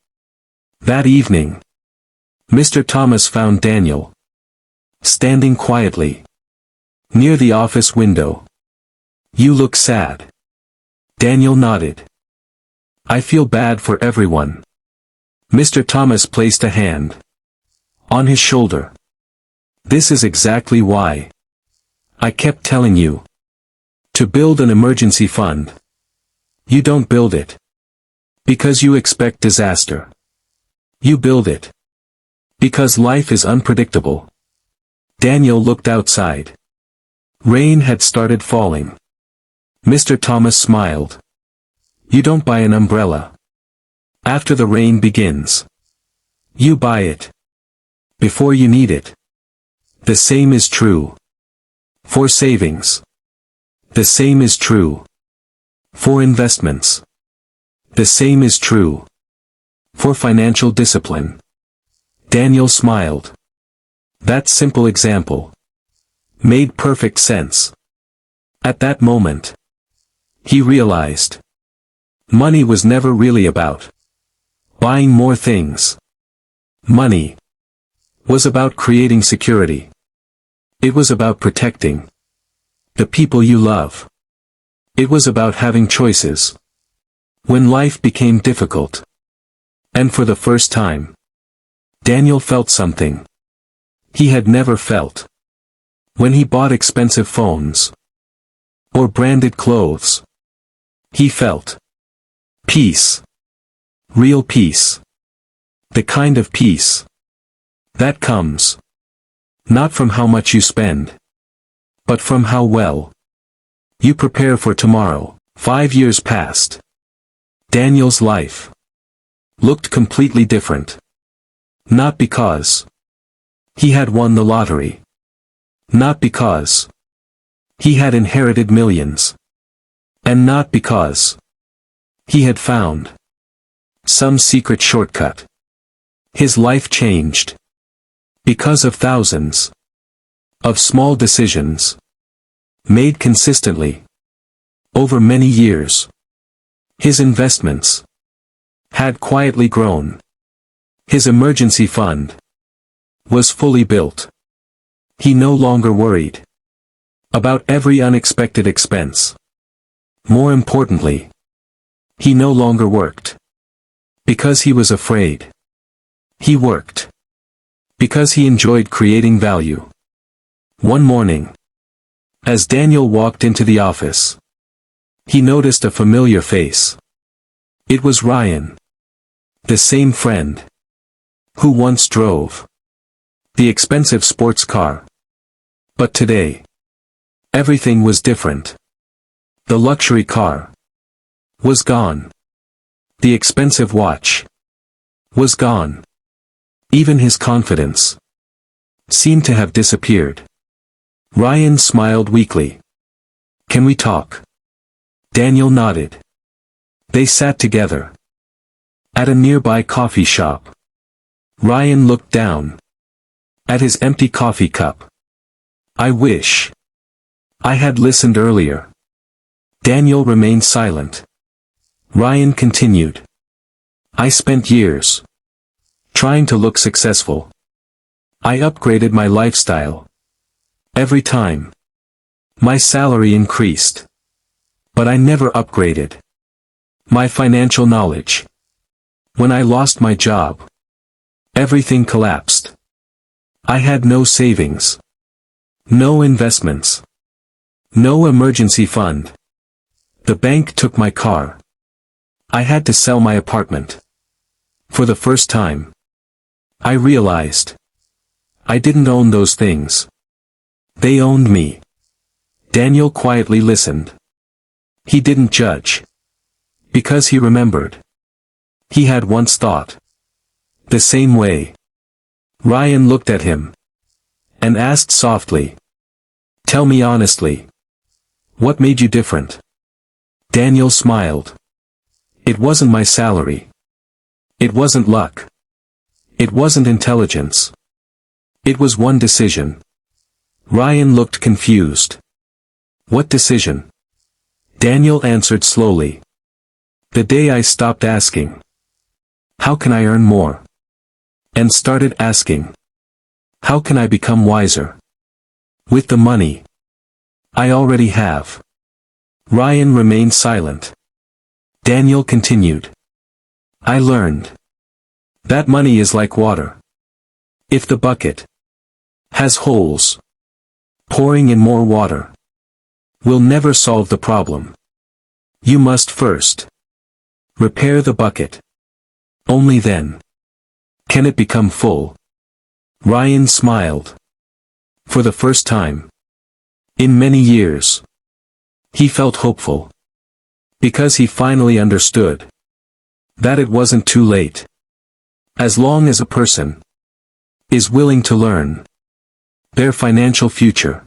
That evening, Mr. Thomas found Daniel standing quietly near the office window. "You look sad." Daniel nodded. "I feel bad for everyone." Mr. Thomas placed a hand on his shoulder. "This is exactly why I kept telling you to build an emergency fund. You don't build it because you expect disaster. You build it because life is unpredictable." Daniel looked outside. Rain had started falling. Mr. Thomas smiled. "You don't buy an umbrella after the rain begins. You buy it before you need it." The same is true for savings. The same is true for investments. The same is true for financial discipline. Daniel smiled. That simple example made perfect sense. At that moment, he realized money was never really about buying more things. Money was about creating security. It was about protecting the people you love. It was about having choices when life became difficult. And for the first time, Daniel felt something he had never felt. When he bought expensive phones or branded clothes, he felt peace. Real peace. The kind of peace that comes not from how much you spend, but from how well you prepare for tomorrow. 5 years passed. Daniel's life looked completely different. Not because he had won the lottery. Not because he had inherited millions. And not because he had found some secret shortcut. His life changed because of thousands of small decisions made consistently over many years. His investments had quietly grown. His emergency fund was fully built. He no longer worried about every unexpected expense. More importantly, he no longer worked because he was afraid. He worked because he enjoyed creating value. One morning, as Daniel walked into the office, he noticed a familiar face. It was Ryan, the same friend who once drove the expensive sports car. But today, everything was different. The luxury car was gone. The expensive watch was gone. Even his confidence seemed to have disappeared. Ryan smiled weakly. "Can we talk?" Daniel nodded. They sat together at a nearby coffee shop. Ryan looked down at his empty coffee cup. "I wish I had listened earlier." Daniel remained silent. Ryan continued. "I spent years trying to look successful. I upgraded my lifestyle every time. My salary increased. But I never upgraded my financial knowledge. When I lost my job, everything collapsed. I had no savings, no investments, no emergency fund. The bank took my car. I had to sell my apartment. For the first time, I realized I didn't own those things. They owned me." Daniel quietly listened. He didn't judge, because he remembered. He had once thought the same way. Ryan looked at him and asked softly, "Tell me honestly, what made you different?" Daniel smiled. "It wasn't my salary. It wasn't luck. It wasn't intelligence. It was one decision." Ryan looked confused. "What decision?" Daniel answered slowly. "The day I stopped asking, 'How can I earn more?' and started asking, 'How can I become wiser with the money I already have?'" Ryan remained silent. Daniel continued. "I learned that money is like water. If the bucket has holes, pouring in more water will never solve the problem. You must first repair the bucket. Only then can it become full." Ryan smiled. For the first time in many years, he felt hopeful. Because he finally understood that it wasn't too late. As long as a person is willing to learn, their financial future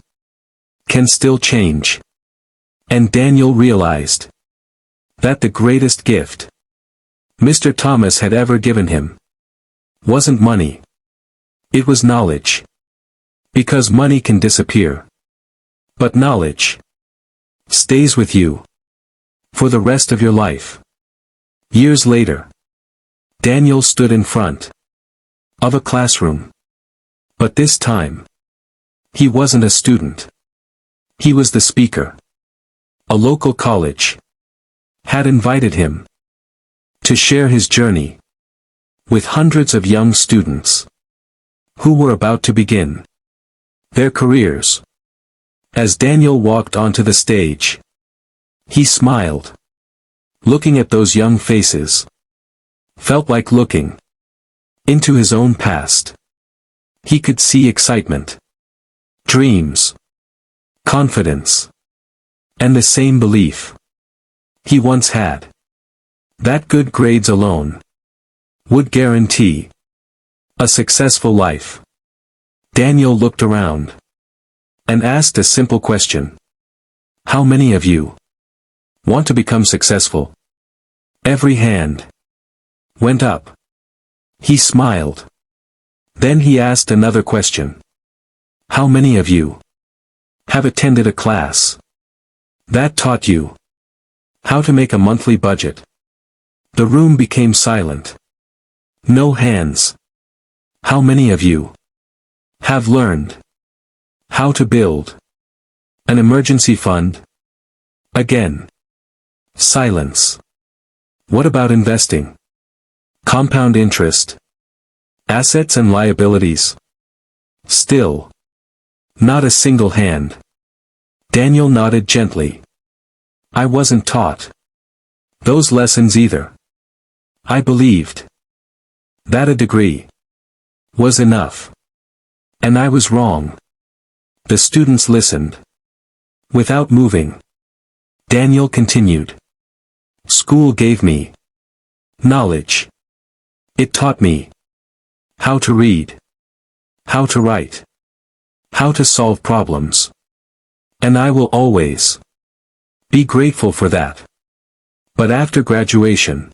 can still change. And Daniel realized that the greatest gift Mr. Thomas had ever given him wasn't money. It was knowledge. Because money can disappear. But knowledge stays with you for the rest of your life. Years later, Daniel stood in front of a classroom. But this time, he wasn't a student. He was the speaker. A local college had invited him to share his journey with hundreds of young students who were about to begin their careers. As Daniel walked onto the stage, he smiled. Looking at those young faces felt like looking into his own past. He could see excitement, dreams, confidence, and the same belief he once had, that good grades alone would guarantee a successful life. Daniel looked around and asked a simple question. How many of you want to become successful? Every hand went up. He smiled. Then he asked another question. How many of you have attended a class that taught you how to make a monthly budget? The room became silent. No hands. How many of you have learned how to build an emergency fund? Again, Silence. What about investing? Compound interest? Assets and liabilities? Still. Not a single hand. Daniel nodded gently. I wasn't taught those lessons either. I believed that a degree was enough. And I was wrong. The students listened. Without moving, Daniel continued. School gave me knowledge. It taught me how to read, how to write, how to solve problems. And I will always be grateful for that. But after graduation,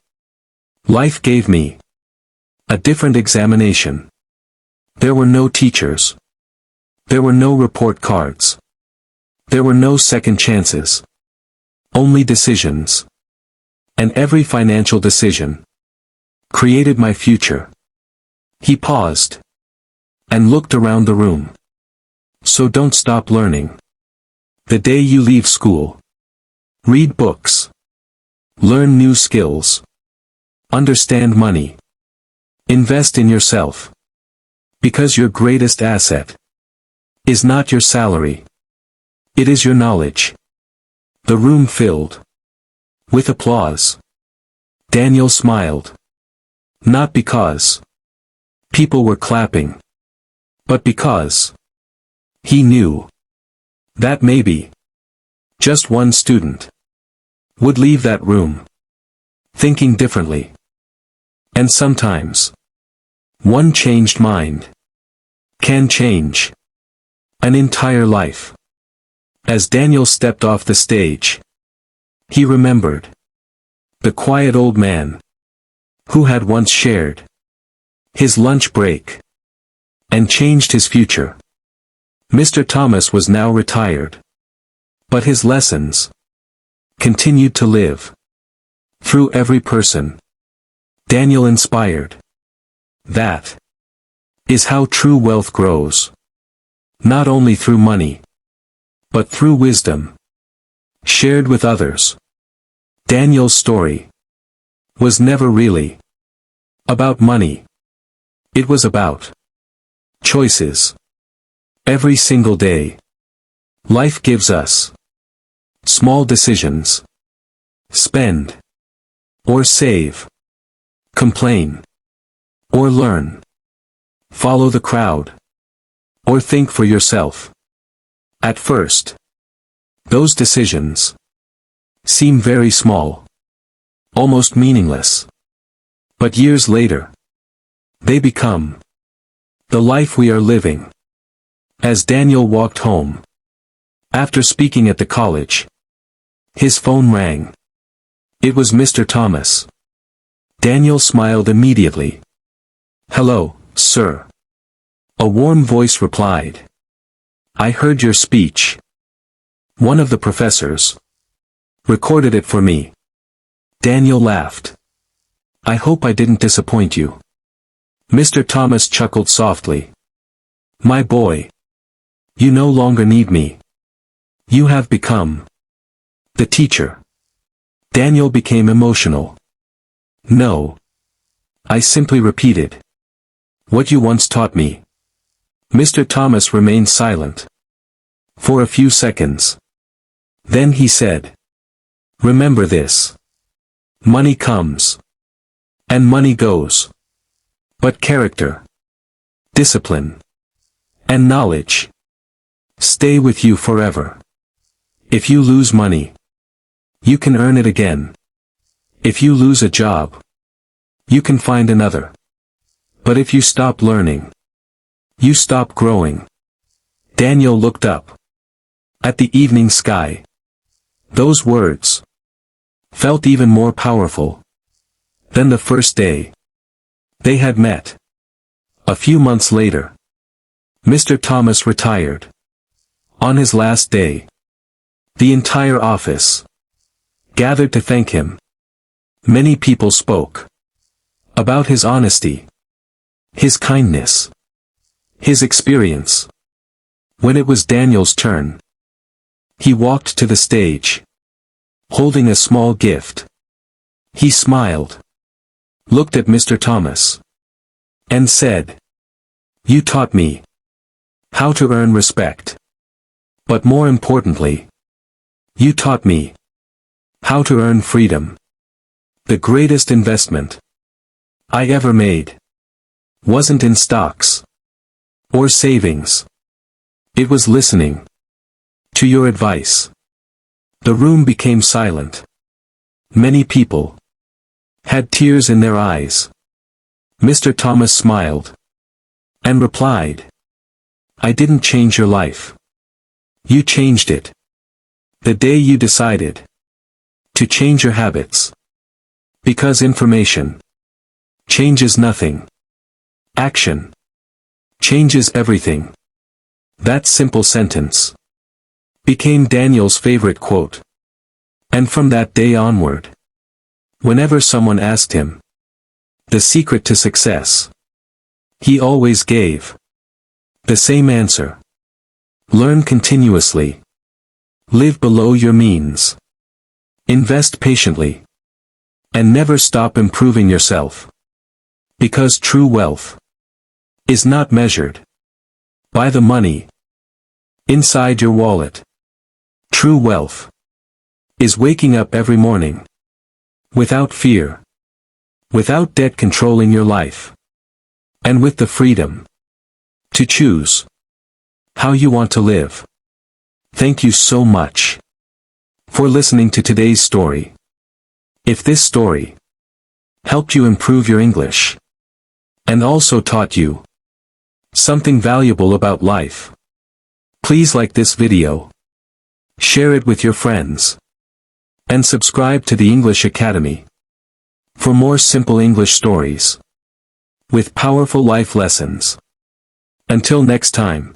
life gave me a different examination. There were no teachers. There were no report cards. There were no second chances. Only decisions. And every financial decision created my future. He paused and looked around the room. So don't stop learning. The day you leave school, read books. Learn new skills. Understand money. Invest in yourself. Because your greatest asset is not your salary. It is your knowledge. The room filled with applause. Daniel smiled. Not because people were clapping, but because he knew that maybe just one student would leave that room thinking differently. And sometimes one changed mind can change an entire life. As Daniel stepped off the stage, he remembered the quiet old man who had once shared his lunch break and changed his future. Mr. Thomas was now retired, but his lessons continued to live through every person Daniel inspired. That is how true wealth grows. Not only through money, but through wisdom shared with others. Daniel's story was never really about money. It was about choices. Every single day, life gives us small decisions. Spend or save. Complain or learn. Follow the crowd or think for yourself. At first, those decisions seem very small, almost meaningless. But years later, they become the life we are living. As Daniel walked home, after speaking at the college, his phone rang. It was Mr. Thomas. Daniel smiled immediately. Hello, sir. A warm voice replied. I heard your speech. One of the professors recorded it for me. Daniel laughed. I hope I didn't disappoint you. Mr. Thomas chuckled softly. My boy. You no longer need me. You have become the teacher. Daniel became emotional. No. I simply repeated what you once taught me. Mr. Thomas remained silent for a few seconds. Then he said, remember this. Money comes. And money goes. But character, discipline, and knowledge stay with you forever. If you lose money, you can earn it again. If you lose a job, you can find another. But if you stop learning, you stop growing. Daniel looked up at the evening sky. Those words felt even more powerful than the first day they had met. A few months later, Mr. Thomas retired. On his last day, the entire office gathered to thank him. Many people spoke about his honesty, his kindness, his experience. When it was Daniel's turn, he walked to the stage. holding a small gift. He smiled, looked at Mr. Thomas, and said, "You taught me how to earn respect. But more importantly, you taught me how to earn freedom. The greatest investment I ever made wasn't in stocks or savings. It was listening to your advice." The room became silent. Many people had tears in their eyes. Mr. Thomas smiled and replied, "I didn't change your life. You changed it. The day you decided to change your habits. Because information changes nothing. Action changes everything." That simple sentence became Daniel's favorite quote. And from that day onward, whenever someone asked him the secret to success, he always gave the same answer. Learn continuously. Live below your means. Invest patiently. And never stop improving yourself. Because true wealth is not measured by the money inside your wallet. True wealth is waking up every morning without fear, without debt controlling your life, and with the freedom to choose how you want to live. Thank you so much for listening to today's story. If this story helped you improve your English and also taught you something valuable about life, please like this video, share it with your friends, and subscribe to the English Academy for more simple English stories with powerful life lessons. Until next time,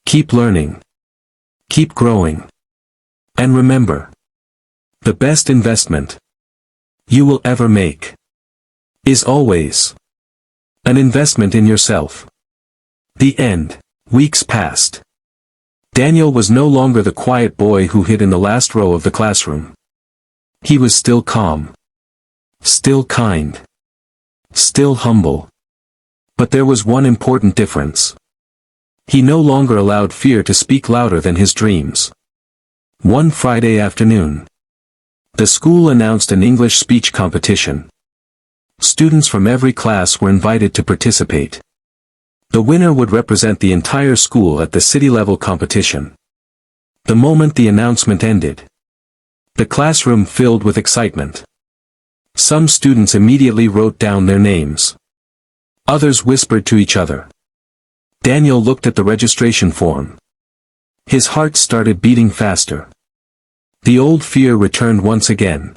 keep learning, keep growing, and remember, the best investment you will ever make is always an investment in yourself. The end. Weeks passed. Daniel was no longer the quiet boy who hid in the last row of the classroom. He was still calm, still kind, still humble. But there was one important difference. He no longer allowed fear to speak louder than his dreams. One Friday afternoon, the school announced an English speech competition. Students from every class were invited to participate. The winner would represent the entire school at the city-level competition. The moment the announcement ended, the classroom filled with excitement. Some students immediately wrote down their names. Others whispered to each other. Daniel looked at the registration form. His heart started beating faster. The old fear returned once again.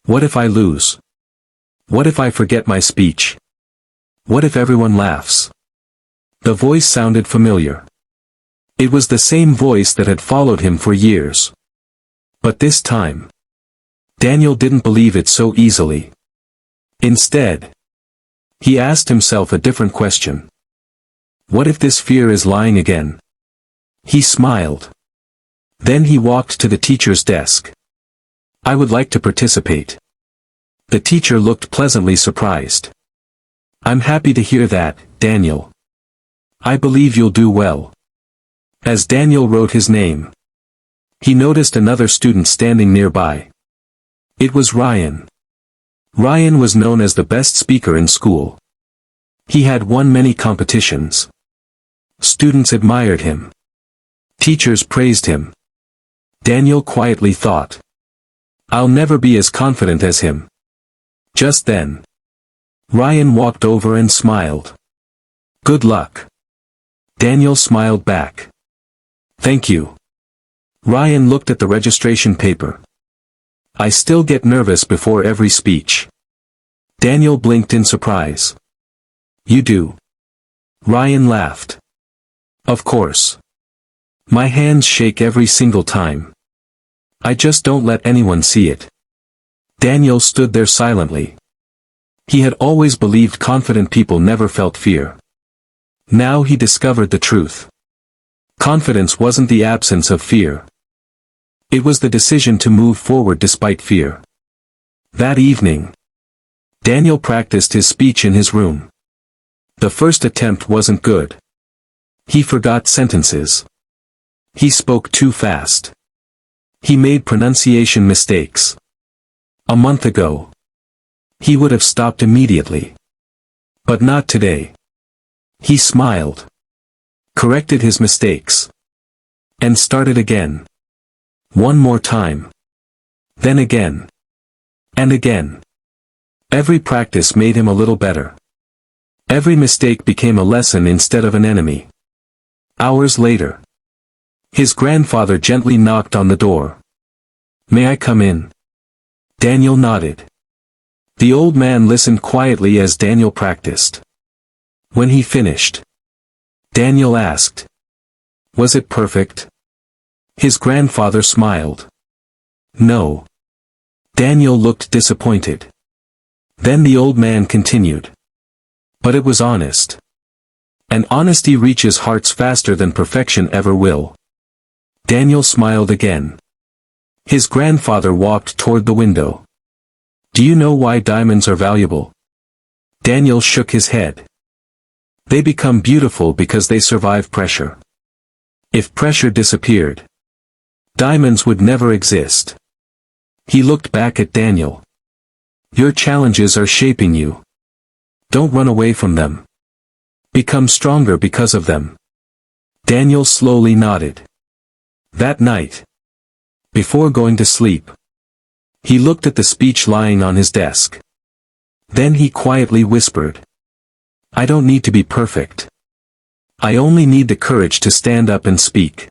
What if I lose? What if I forget my speech? What if everyone laughs? The voice sounded familiar. It was the same voice that had followed him for years. But this time, Daniel didn't believe it so easily. Instead, he asked himself a different question. What if this fear is lying again? He smiled. Then he walked to the teacher's desk. I would like to participate. The teacher looked pleasantly surprised. I'm happy to hear that, Daniel. I believe you'll do well. As Daniel wrote his name, he noticed another student standing nearby. It was Ryan. Ryan was known as the best speaker in school. He had won many competitions. Students admired him. Teachers praised him. Daniel quietly thought, I'll never be as confident as him. Just then, Ryan walked over and smiled. Good luck. Daniel smiled back. Thank you. Ryan looked at the registration paper. I still get nervous before every speech. Daniel blinked in surprise. You do? Ryan laughed. Of course. My hands shake every single time. I just don't let anyone see it. Daniel stood there silently. He had always believed confident people never felt fear. Now he discovered the truth. Confidence wasn't the absence of fear. It was the decision to move forward despite fear. That evening, Daniel practiced his speech in his room. The first attempt wasn't good. He forgot sentences. He spoke too fast. He made pronunciation mistakes. A month ago, he would have stopped immediately. But not today. He smiled, corrected his mistakes, and started again. One more time. Then again. And again. Every practice made him a little better. Every mistake became a lesson instead of an enemy. Hours later, his grandfather gently knocked on the door. "May I come in?" Daniel nodded. The old man listened quietly as Daniel practiced. When he finished, Daniel asked, "Was it perfect?" His grandfather smiled. "No." Daniel looked disappointed. Then the old man continued. "But it was honest. And honesty reaches hearts faster than perfection ever will." Daniel smiled again. His grandfather walked toward the window. "Do you know why diamonds are valuable?" Daniel shook his head. "They become beautiful because they survive pressure. If pressure disappeared, diamonds would never exist." He looked back at Daniel. "Your challenges are shaping you. Don't run away from them. Become stronger because of them." Daniel slowly nodded. That night, before going to sleep, he looked at the speech lying on his desk. Then he quietly whispered, "I don't need to be perfect. I only need the courage to stand up and speak."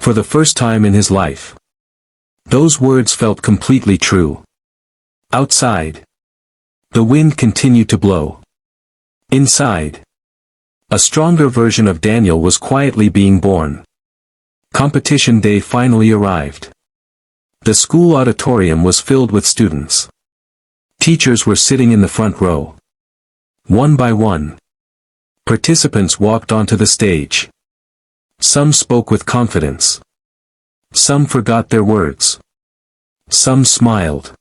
For the first time in his life, those words felt completely true. Outside, the wind continued to blow. Inside, a stronger version of Daniel was quietly being born. Competition day finally arrived. The school auditorium was filled with students. Teachers were sitting in the front row. One by one, participants walked onto the stage. Some spoke with confidence. Some forgot their words. Some smiled.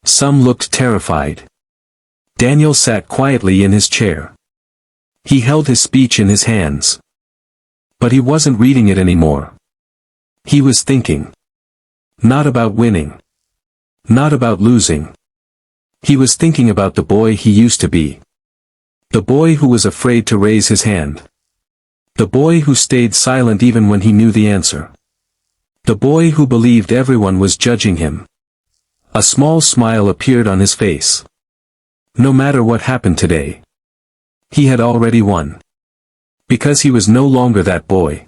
Some looked terrified. Daniel sat quietly in his chair. He held his speech in his hands. But he wasn't reading it anymore. He was thinking. Not about winning. Not about losing. He was thinking about the boy he used to be. The boy who was afraid to raise his hand. The boy who stayed silent even when he knew the answer. The boy who believed everyone was judging him. A small smile appeared on his face. No matter what happened today, he had already won. Because he was no longer that boy.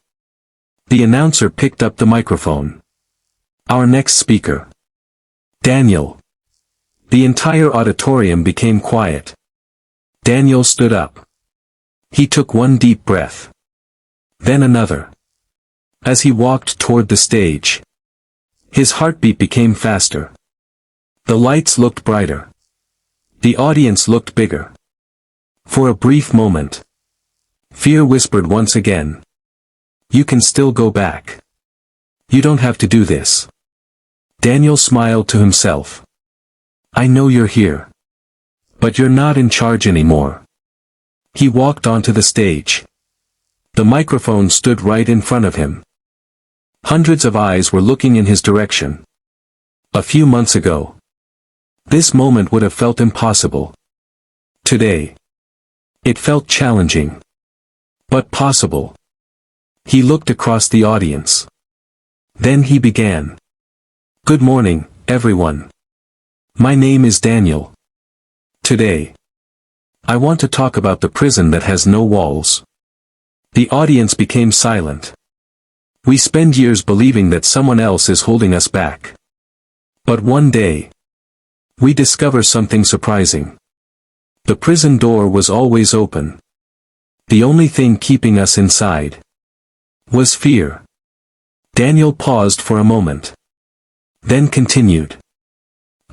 The announcer picked up the microphone. "Our next speaker. Daniel." The entire auditorium became quiet. Daniel stood up. He took one deep breath. Then another. As he walked toward the stage, his heartbeat became faster. The lights looked brighter. The audience looked bigger. For a brief moment, fear whispered once again. "You can still go back. You don't have to do this." Daniel smiled to himself. "I know you're here. But you're not in charge anymore." He walked onto the stage. The microphone stood right in front of him. Hundreds of eyes were looking in his direction. A few months ago, this moment would have felt impossible. Today, it felt challenging. But possible. He looked across the audience. Then he began. "Good morning, everyone. My name is Daniel. Today, I want to talk about the prison that has no walls." The audience became silent. We spend years believing that someone else is holding us back. But one day, we discover something surprising. The prison door was always open. The only thing keeping us inside was fear. Daniel paused for a moment. Then continued.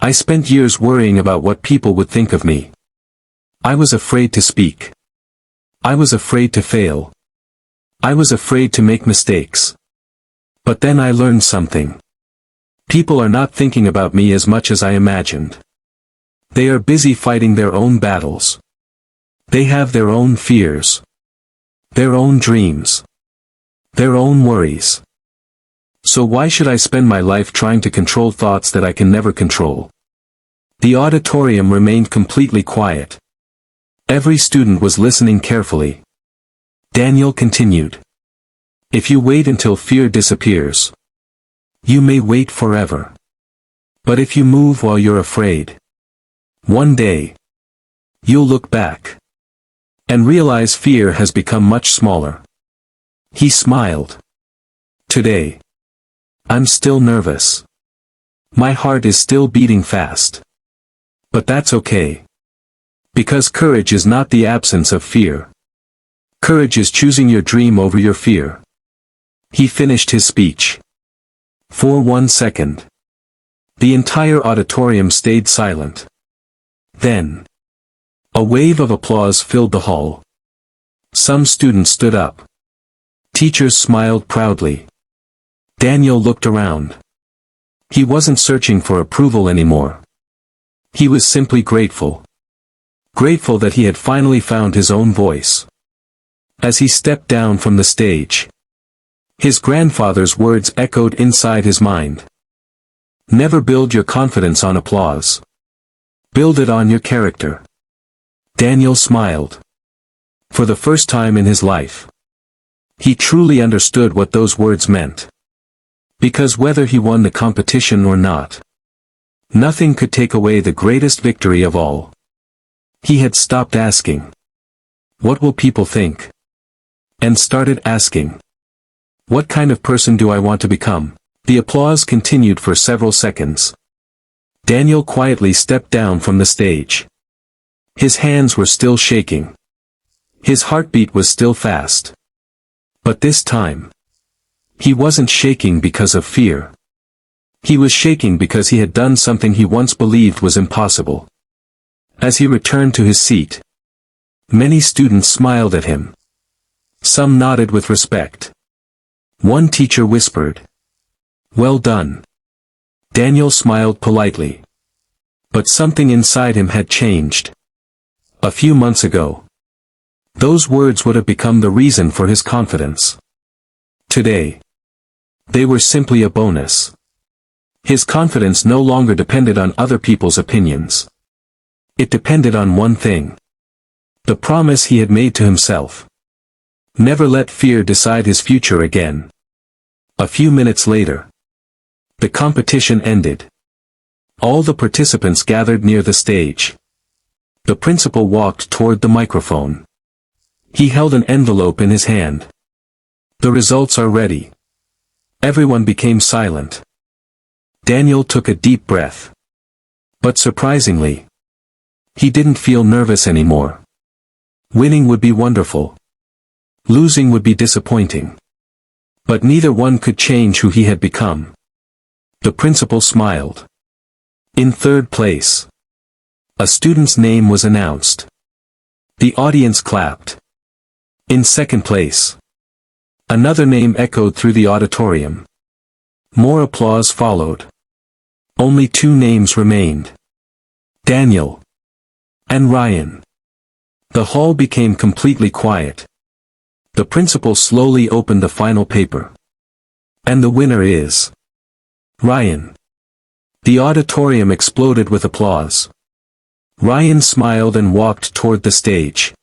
"I spent years worrying about what people would think of me. I was afraid to speak. I was afraid to fail. I was afraid to make mistakes. But then I learned something. People are not thinking about me as much as I imagined. They are busy fighting their own battles. They have their own fears. Their own dreams. Their own worries. So why should I spend my life trying to control thoughts that I can never control? The auditorium remained completely quiet. Every student was listening carefully. Daniel continued. If you wait until fear disappears, you may wait forever. But if you move while you're afraid, one day, you'll look back and realize fear has become much smaller. He smiled. Today, I'm still nervous. My heart is still beating fast. But that's okay. Because courage is not the absence of fear. Courage is choosing your dream over your fear. He finished his speech. For 1 second, the entire auditorium stayed silent. Then, a wave of applause filled the hall. Some students stood up. Teachers smiled proudly. Daniel looked around. He wasn't searching for approval anymore. He was simply grateful. Grateful that he had finally found his own voice. As he stepped down from the stage, his grandfather's words echoed inside his mind. Never build your confidence on applause. Build it on your character. Daniel smiled. For the first time in his life, he truly understood what those words meant. Because whether he won the competition or not, nothing could take away the greatest victory of all. He had stopped asking, "What will people think?" and started asking, "What kind of person do I want to become?" The applause continued for several seconds. Daniel quietly stepped down from the stage. His hands were still shaking. His heartbeat was still fast. But this time, he wasn't shaking because of fear. He was shaking because he had done something he once believed was impossible. As he returned to his seat, many students smiled at him. Some nodded with respect. One teacher whispered, "Well done." Daniel smiled politely. But something inside him had changed. A few months ago, those words would have become the reason for his confidence. Today, they were simply a bonus. His confidence no longer depended on other people's opinions. It depended on one thing. The promise he had made to himself. Never let fear decide his future again. A few minutes later, the competition ended. All the participants gathered near the stage. The principal walked toward the microphone. He held an envelope in his hand. "The results are ready." Everyone became silent. Daniel took a deep breath. But surprisingly, he didn't feel nervous anymore. Winning would be wonderful. Losing would be disappointing. But neither one could change who he had become. The principal smiled. In third place, a student's name was announced. The audience clapped. In second place, another name echoed through the auditorium. More applause followed. Only 2 names remained. Daniel and Ryan. The hall became completely quiet. The principal slowly opened the final paper. And the winner is Ryan. The auditorium exploded with applause. Ryan smiled and walked toward the stage.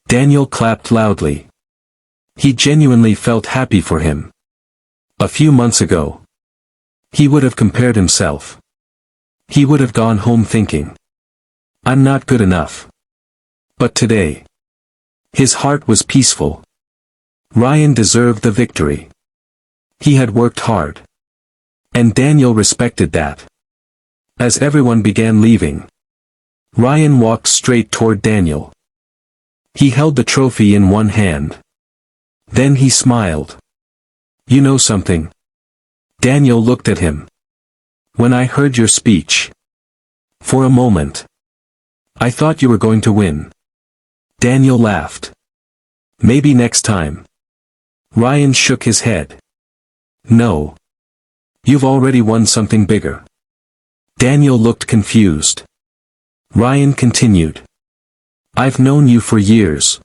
Daniel clapped loudly. He genuinely felt happy for him. A few months ago, he would have compared himself. He would have gone home thinking, "I'm not good enough." But today, his heart was peaceful. Ryan deserved the victory. He had worked hard. And Daniel respected that. As everyone began leaving, Ryan walked straight toward Daniel. He held the trophy in one hand. Then he smiled. "You know something?" Daniel looked at him. "When I heard your speech, for a moment, I thought you were going to win." Daniel laughed. "Maybe next time." Ryan shook his head. "No. You've already won something bigger. Daniel looked confused. Ryan continued. I've known you for years.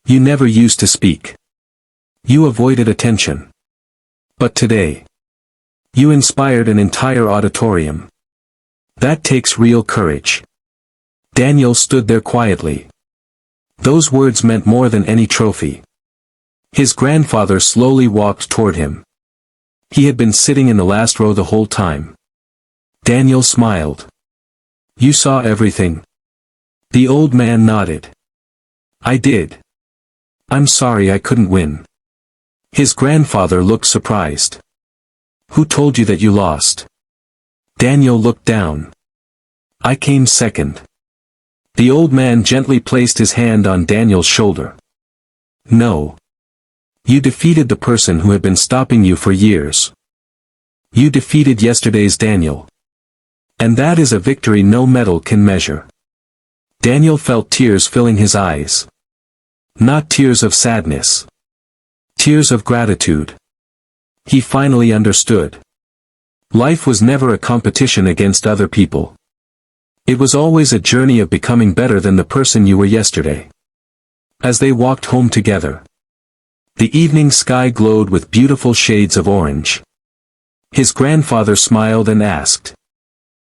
You never used to speak. You avoided attention. But today, you inspired an entire auditorium. That takes real courage. Daniel stood there quietly. Those words meant more than any trophy. His grandfather slowly walked toward him. He had been sitting in the last row the whole time. Daniel smiled. You saw everything? The old man nodded. I did. I'm sorry I couldn't win. His grandfather looked surprised. Who told you that you lost? Daniel looked down. I came second. The old man gently placed his hand on Daniel's shoulder. No. You defeated the person who had been stopping you for years. You defeated yesterday's Daniel. And that is a victory no medal can measure. Daniel felt tears filling his eyes. Not tears of sadness. Tears of gratitude. He finally understood. Life was never a competition against other people. It was always a journey of becoming better than the person you were yesterday. As they walked home together, the evening sky glowed with beautiful shades of orange. His grandfather smiled and asked,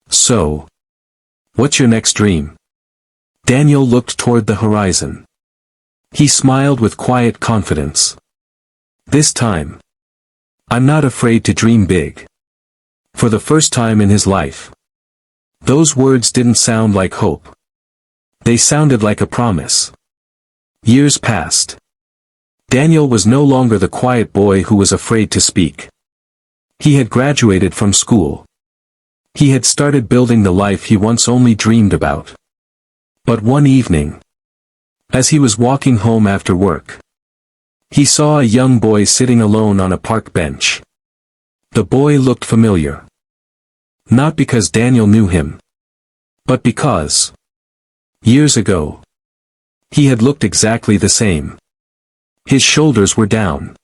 So, what's your next dream? Daniel looked toward the horizon. He smiled with quiet confidence. This time, I'm not afraid to dream big. For the first time in his life. Those words didn't sound like hope. They sounded like a promise. Years passed. Daniel was no longer the quiet boy who was afraid to speak. He had graduated from school. He had started building the life he once only dreamed about. But one evening, as he was walking home after work, he saw a young boy sitting alone on a park bench. The boy looked familiar. Not because Daniel knew him, but because, years ago, he had looked exactly the same. His shoulders were down.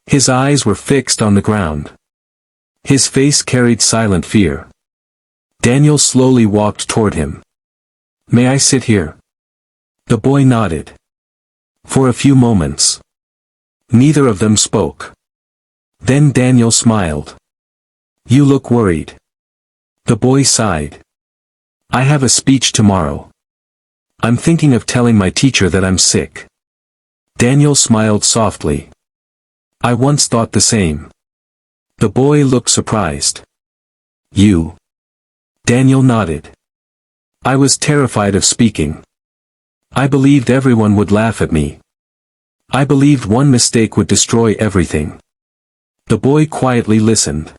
His eyes were fixed on the ground. His face carried silent fear. Daniel slowly walked toward him. May I sit here? The boy nodded. For a few moments, neither of them spoke. Then Daniel smiled. You look worried. The boy sighed. I have a speech tomorrow. I'm thinking of telling my teacher that I'm sick. Daniel smiled softly. I once thought the same. The boy looked surprised. You? Daniel nodded. I was terrified of speaking. I believed everyone would laugh at me. I believed one mistake would destroy everything. The boy quietly listened.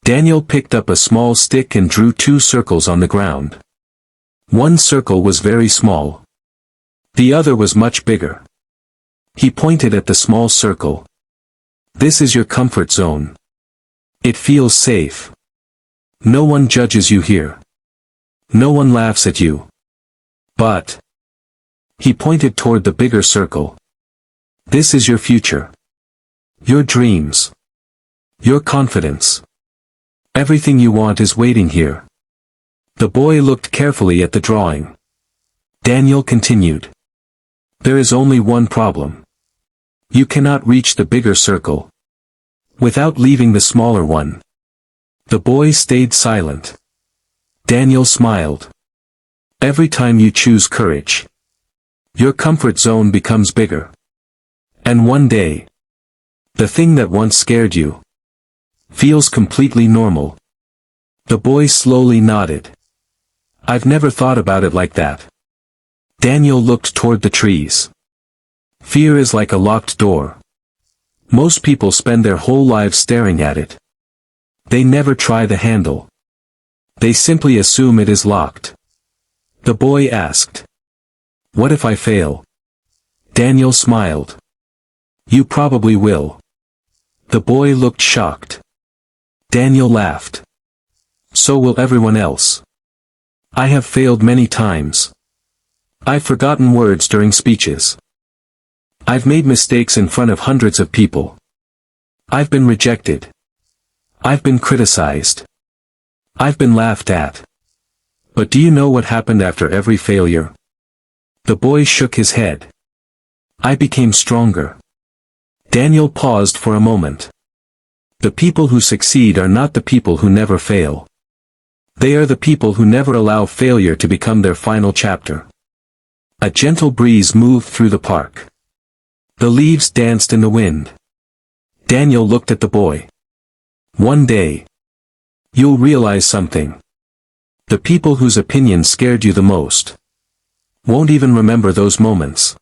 Daniel picked up a small stick and drew 2 circles on the ground. One circle was very small. The other was much bigger. He pointed at the small circle. This is your comfort zone. It feels safe. No one judges you here. No one laughs at you. But, he pointed toward the bigger circle. This is your future. Your dreams. Your confidence. Everything you want is waiting here. The boy looked carefully at the drawing. Daniel continued. There is only one problem. You cannot reach the bigger circle without leaving the smaller one. The boy stayed silent. Daniel smiled. Every time you choose courage, your comfort zone becomes bigger. And one day, the thing that once scared you feels completely normal. The boy slowly nodded. I've never thought about it like that. Daniel looked toward the trees. Fear is like a locked door. Most people spend their whole lives staring at it. They never try the handle. They simply assume it is locked. The boy asked. What if I fail? Daniel smiled. You probably will. The boy looked shocked. Daniel laughed. So will everyone else. I have failed many times. I've forgotten words during speeches. I've made mistakes in front of hundreds of people. I've been rejected. I've been criticized. I've been laughed at. But do you know what happened after every failure? The boy shook his head. I became stronger. Daniel paused for a moment. The people who succeed are not the people who never fail. They are the people who never allow failure to become their final chapter. A gentle breeze moved through the park. The leaves danced in the wind. Daniel looked at the boy. One day, you'll realize something. The people whose opinions scared you the most won't even remember those moments.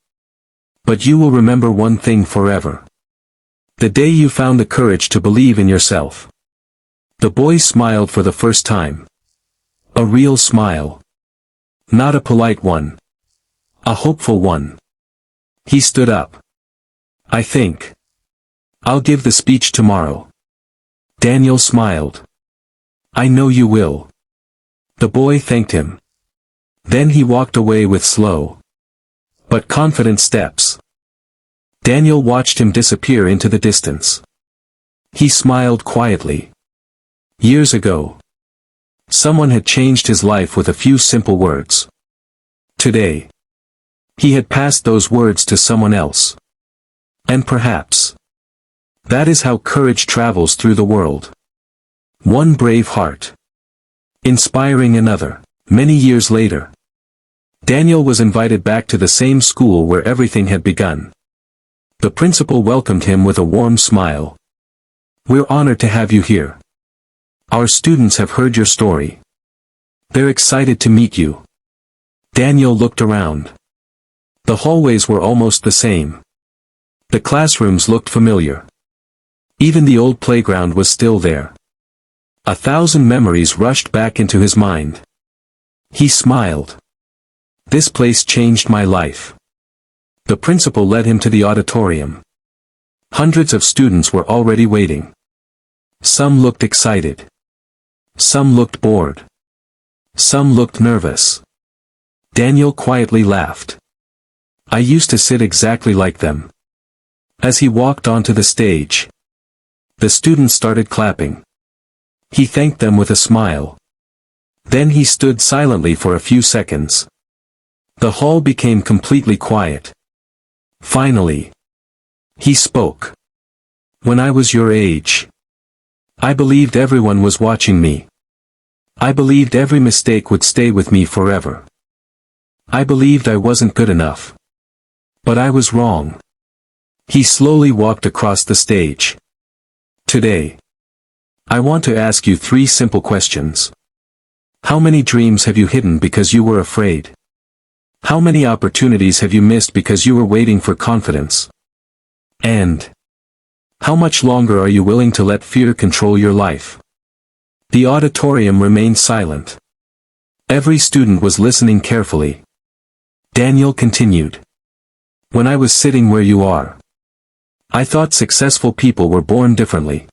But you will remember one thing forever. The day you found the courage to believe in yourself. The boy smiled for the first time. A real smile. Not a polite one. A hopeful one. He stood up. I think I'll give the speech tomorrow. Daniel smiled. I know you will. The boy thanked him. Then he walked away with slow but confident steps. Daniel watched him disappear into the distance. He smiled quietly. Years ago, someone had changed his life with a few simple words. Today, he had passed those words to someone else. And perhaps, that is how courage travels through the world. One brave heart, inspiring another. Many years later, Daniel was invited back to the same school where everything had begun. The principal welcomed him with a warm smile. We're honored to have you here. Our students have heard your story. They're excited to meet you. Daniel looked around. The hallways were almost the same. The classrooms looked familiar. Even the old playground was still there. 1,000 memories rushed back into his mind. He smiled. This place changed my life. The principal led him to the auditorium. Hundreds of students were already waiting. Some looked excited. Some looked bored. Some looked nervous. Daniel quietly laughed. I used to sit exactly like them. As he walked onto the stage, the students started clapping. He thanked them with a smile. Then he stood silently for a few seconds. The hall became completely quiet. Finally, he spoke. When I was your age, I believed everyone was watching me. I believed every mistake would stay with me forever. I believed I wasn't good enough. But I was wrong. He slowly walked across the stage. Today, I want to ask you 3 simple questions. How many dreams have you hidden because you were afraid? How many opportunities have you missed because you were waiting for confidence? And how much longer are you willing to let fear control your life? The auditorium remained silent. Every student was listening carefully. Daniel continued. When I was sitting where you are, I thought successful people were born differently.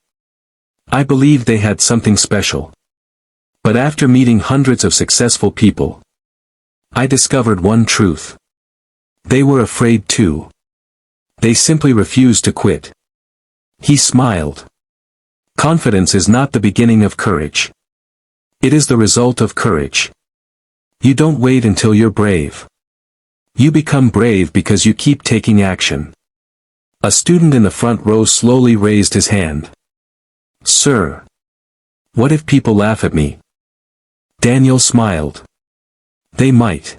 I believed they had something special. But after meeting hundreds of successful people, I discovered one truth. They were afraid too. They simply refused to quit. He smiled. Confidence is not the beginning of courage. It is the result of courage. You don't wait until you're brave. You become brave because you keep taking action. A student in the front row slowly raised his hand. Sir, what if people laugh at me? Daniel smiled. They might.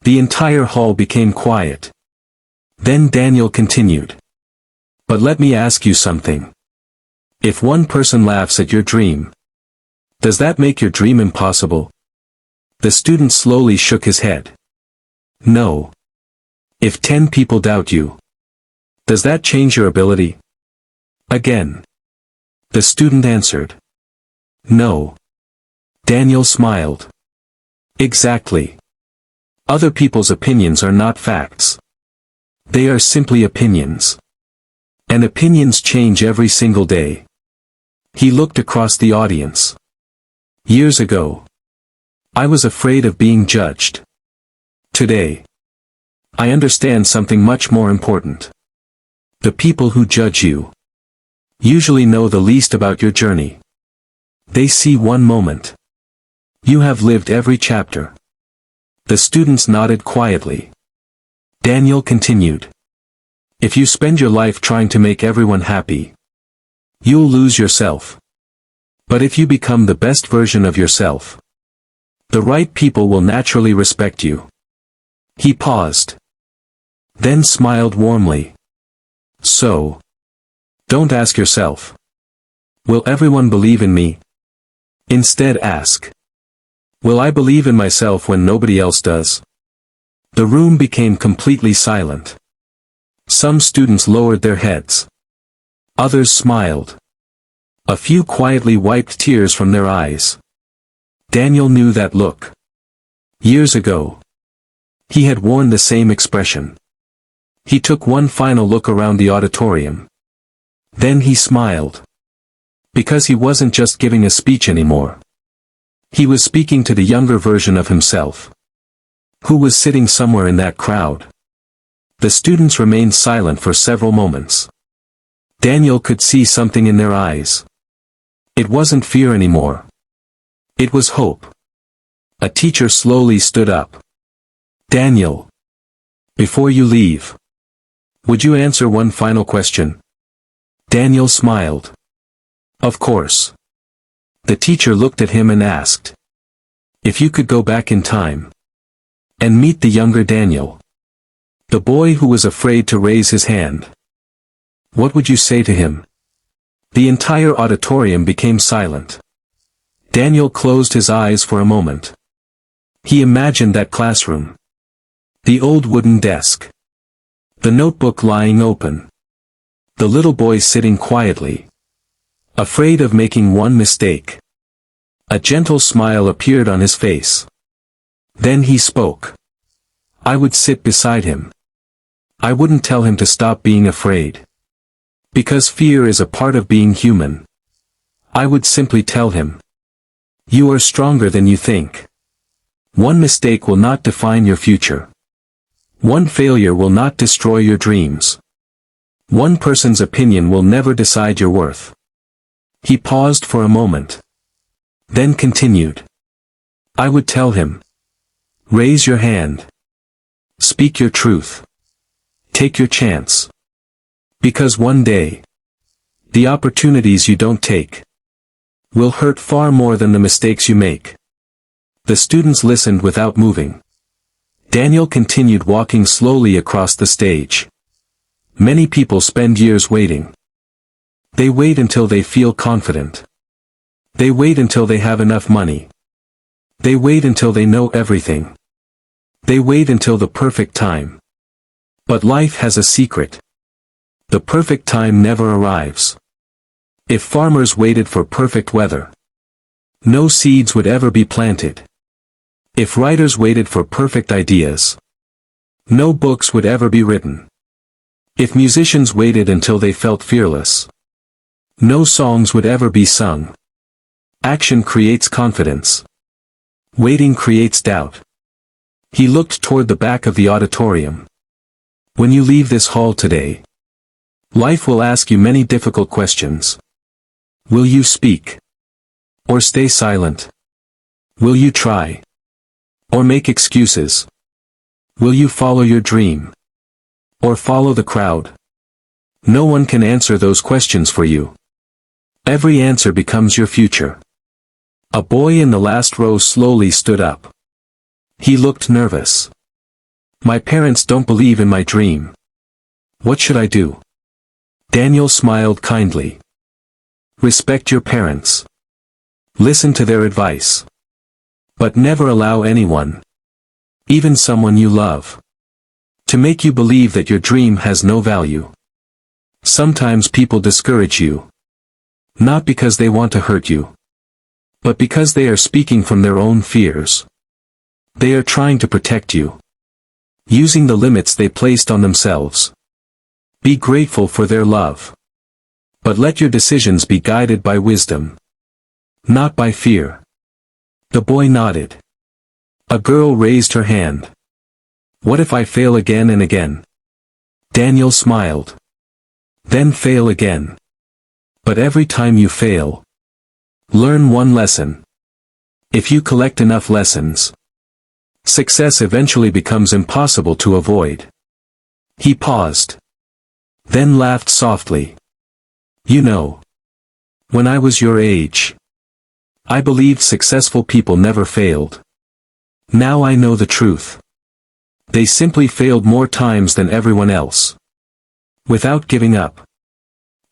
The entire hall became quiet. Then Daniel continued. But let me ask you something. If one person laughs at your dream, does that make your dream impossible? The student slowly shook his head. No. If 10 people doubt you, does that change your ability? Again. The student answered. No. Daniel smiled. Exactly. Other people's opinions are not facts. They are simply opinions. And opinions change every single day. He looked across the audience. Years ago, I was afraid of being judged. Today, I understand something much more important. The people who judge you usually know the least about your journey. They see one moment. You have lived every chapter. The students nodded quietly. Daniel continued. If you spend your life trying to make everyone happy, you'll lose yourself. But if you become the best version of yourself, the right people will naturally respect you. He paused. Then smiled warmly. So, don't ask yourself, will everyone believe in me? Instead ask, will I believe in myself when nobody else does? The room became completely silent. Some students lowered their heads. Others smiled. A few quietly wiped tears from their eyes. Daniel knew that look. Years ago, he had worn the same expression. He took one final look around the auditorium. Then he smiled. Because he wasn't just giving a speech anymore. He was speaking to the younger version of himself, who was sitting somewhere in that crowd. The students remained silent for several moments. Daniel could see something in their eyes. It wasn't fear anymore. It was hope. A teacher slowly stood up. Daniel, before you leave, would you answer one final question? Daniel smiled. Of course. The teacher looked at him and asked, if you could go back in time and meet the younger Daniel, the boy who was afraid to raise his hand, what would you say to him? The entire auditorium became silent. Daniel closed his eyes for a moment. He imagined that classroom. The old wooden desk. The notebook lying open. The little boy sitting quietly, afraid of making one mistake. A gentle smile appeared on his face. Then he spoke. I would sit beside him. I wouldn't tell him to stop being afraid. Because fear is a part of being human. I would simply tell him, you are stronger than you think. One mistake will not define your future. One failure will not destroy your dreams. One person's opinion will never decide your worth. He paused for a moment. Then continued. I would tell him, raise your hand. Speak your truth. Take your chance. Because one day, the opportunities you don't take will hurt far more than the mistakes you make. The students listened without moving. Daniel continued walking slowly across the stage. Many people spend years waiting. They wait until they feel confident. They wait until they have enough money. They wait until they know everything. They wait until the perfect time. But life has a secret. The perfect time never arrives. If farmers waited for perfect weather, no seeds would ever be planted. If writers waited for perfect ideas, no books would ever be written. If musicians waited until they felt fearless, no songs would ever be sung. Action creates confidence. Waiting creates doubt. He looked toward the back of the auditorium. When you leave this hall today, life will ask you many difficult questions. Will you speak? Or stay silent? Will you try? Or make excuses? Will you follow your dream? Or follow the crowd? No one can answer those questions for you. Every answer becomes your future. A boy in the last row slowly stood up. He looked nervous. My parents don't believe in my dream. What should I do? Daniel smiled kindly. Respect your parents. Listen to their advice. But never allow anyone, even someone you love, to make you believe that your dream has no value. Sometimes people discourage you, not because they want to hurt you, but because they are speaking from their own fears. They are trying to protect you, using the limits they placed on themselves. Be grateful for their love. But let your decisions be guided by wisdom, not by fear. The boy nodded. A girl raised her hand. What if I fail again and again? Daniel smiled. Then fail again. But every time you fail, learn one lesson. If you collect enough lessons, success eventually becomes impossible to avoid. He paused, then laughed softly. You know, when I was your age, I believed successful people never failed. Now I know the truth. They simply failed more times than everyone else. Without giving up.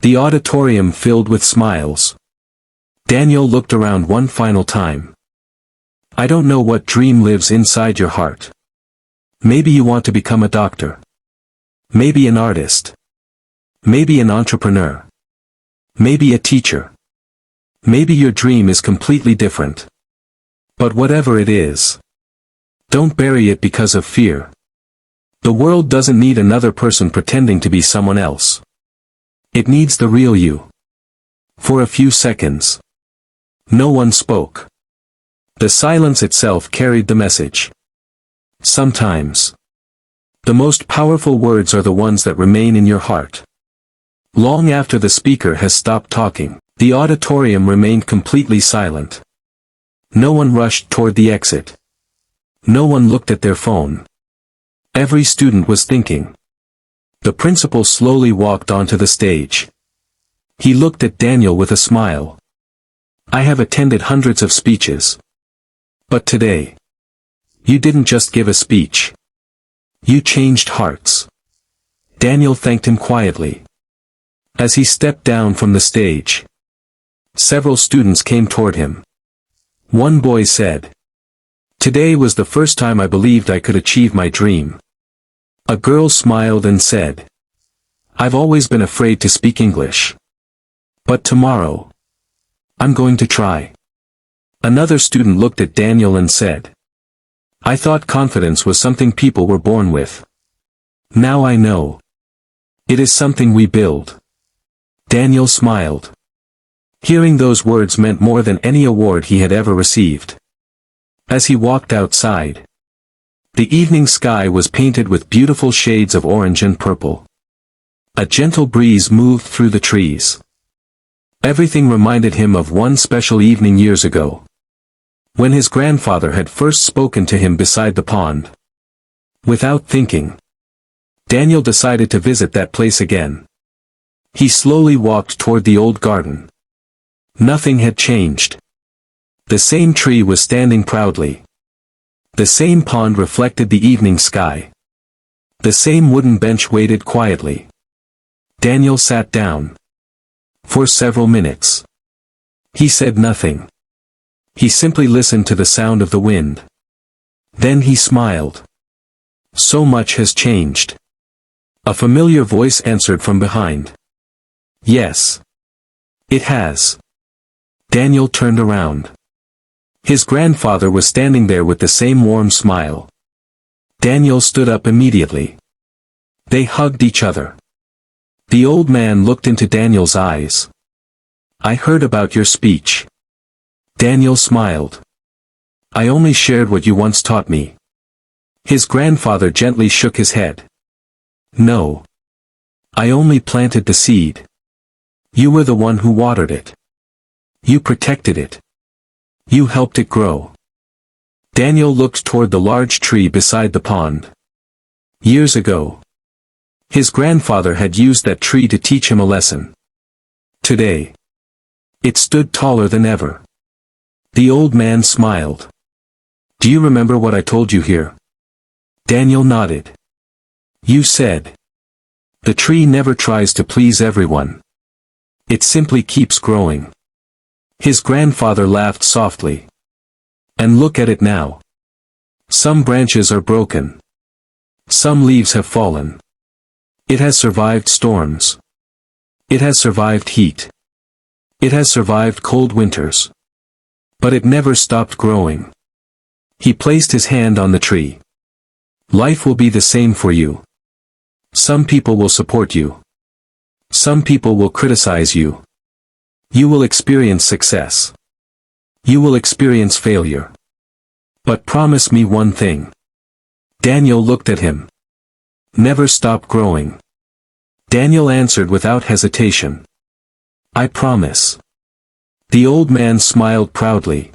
The auditorium filled with smiles. Daniel looked around one final time. I don't know what dream lives inside your heart. Maybe you want to become a doctor. Maybe an artist. Maybe an entrepreneur. Maybe a teacher. Maybe your dream is completely different. But whatever it is, don't bury it because of fear. The world doesn't need another person pretending to be someone else. It needs the real you. For a few seconds, no one spoke. The silence itself carried the message. Sometimes, the most powerful words are the ones that remain in your heart. Long after the speaker has stopped talking, the auditorium remained completely silent. No one rushed toward the exit. No one looked at their phone. Every student was thinking. The principal slowly walked onto the stage. He looked at Daniel with a smile. I have attended hundreds of speeches. But today, you didn't just give a speech. You changed hearts. Daniel thanked him quietly. As he stepped down from the stage, several students came toward him. One boy said, "Today was the first time I believed I could achieve my dream." A girl smiled and said, "I've always been afraid to speak English. But tomorrow, I'm going to try." Another student looked at Daniel and said, "I thought confidence was something people were born with. Now I know. It is something we build." Daniel smiled. Hearing those words meant more than any award he had ever received. As he walked outside, the evening sky was painted with beautiful shades of orange and purple. A gentle breeze moved through the trees. Everything reminded him of one special evening years ago, when his grandfather had first spoken to him beside the pond. Without thinking, Daniel decided to visit that place again. He slowly walked toward the old garden. Nothing had changed. The same tree was standing proudly. The same pond reflected the evening sky. The same wooden bench waited quietly. Daniel sat down. For several minutes, he said nothing. He simply listened to the sound of the wind. Then he smiled. So much has changed. A familiar voice answered from behind. Yes. It has. Daniel turned around. His grandfather was standing there with the same warm smile. Daniel stood up immediately. They hugged each other. The old man looked into Daniel's eyes. I heard about your speech. Daniel smiled. I only shared what you once taught me. His grandfather gently shook his head. No. I only planted the seed. You were the one who watered it. You protected it. You helped it grow. Daniel looked toward the large tree beside the pond. Years ago, his grandfather had used that tree to teach him a lesson. Today, it stood taller than ever. The old man smiled. Do you remember what I told you here? Daniel nodded. You said, the tree never tries to please everyone. It simply keeps growing. His grandfather laughed softly. And look at it now. Some branches are broken. Some leaves have fallen. It has survived storms. It has survived heat. It has survived cold winters. But it never stopped growing. He placed his hand on the tree. Life will be the same for you. Some people will support you. Some people will criticize you. You will experience success. You will experience failure. But promise me one thing. Daniel looked at him. Never stop growing. Daniel answered without hesitation. I promise. The old man smiled proudly.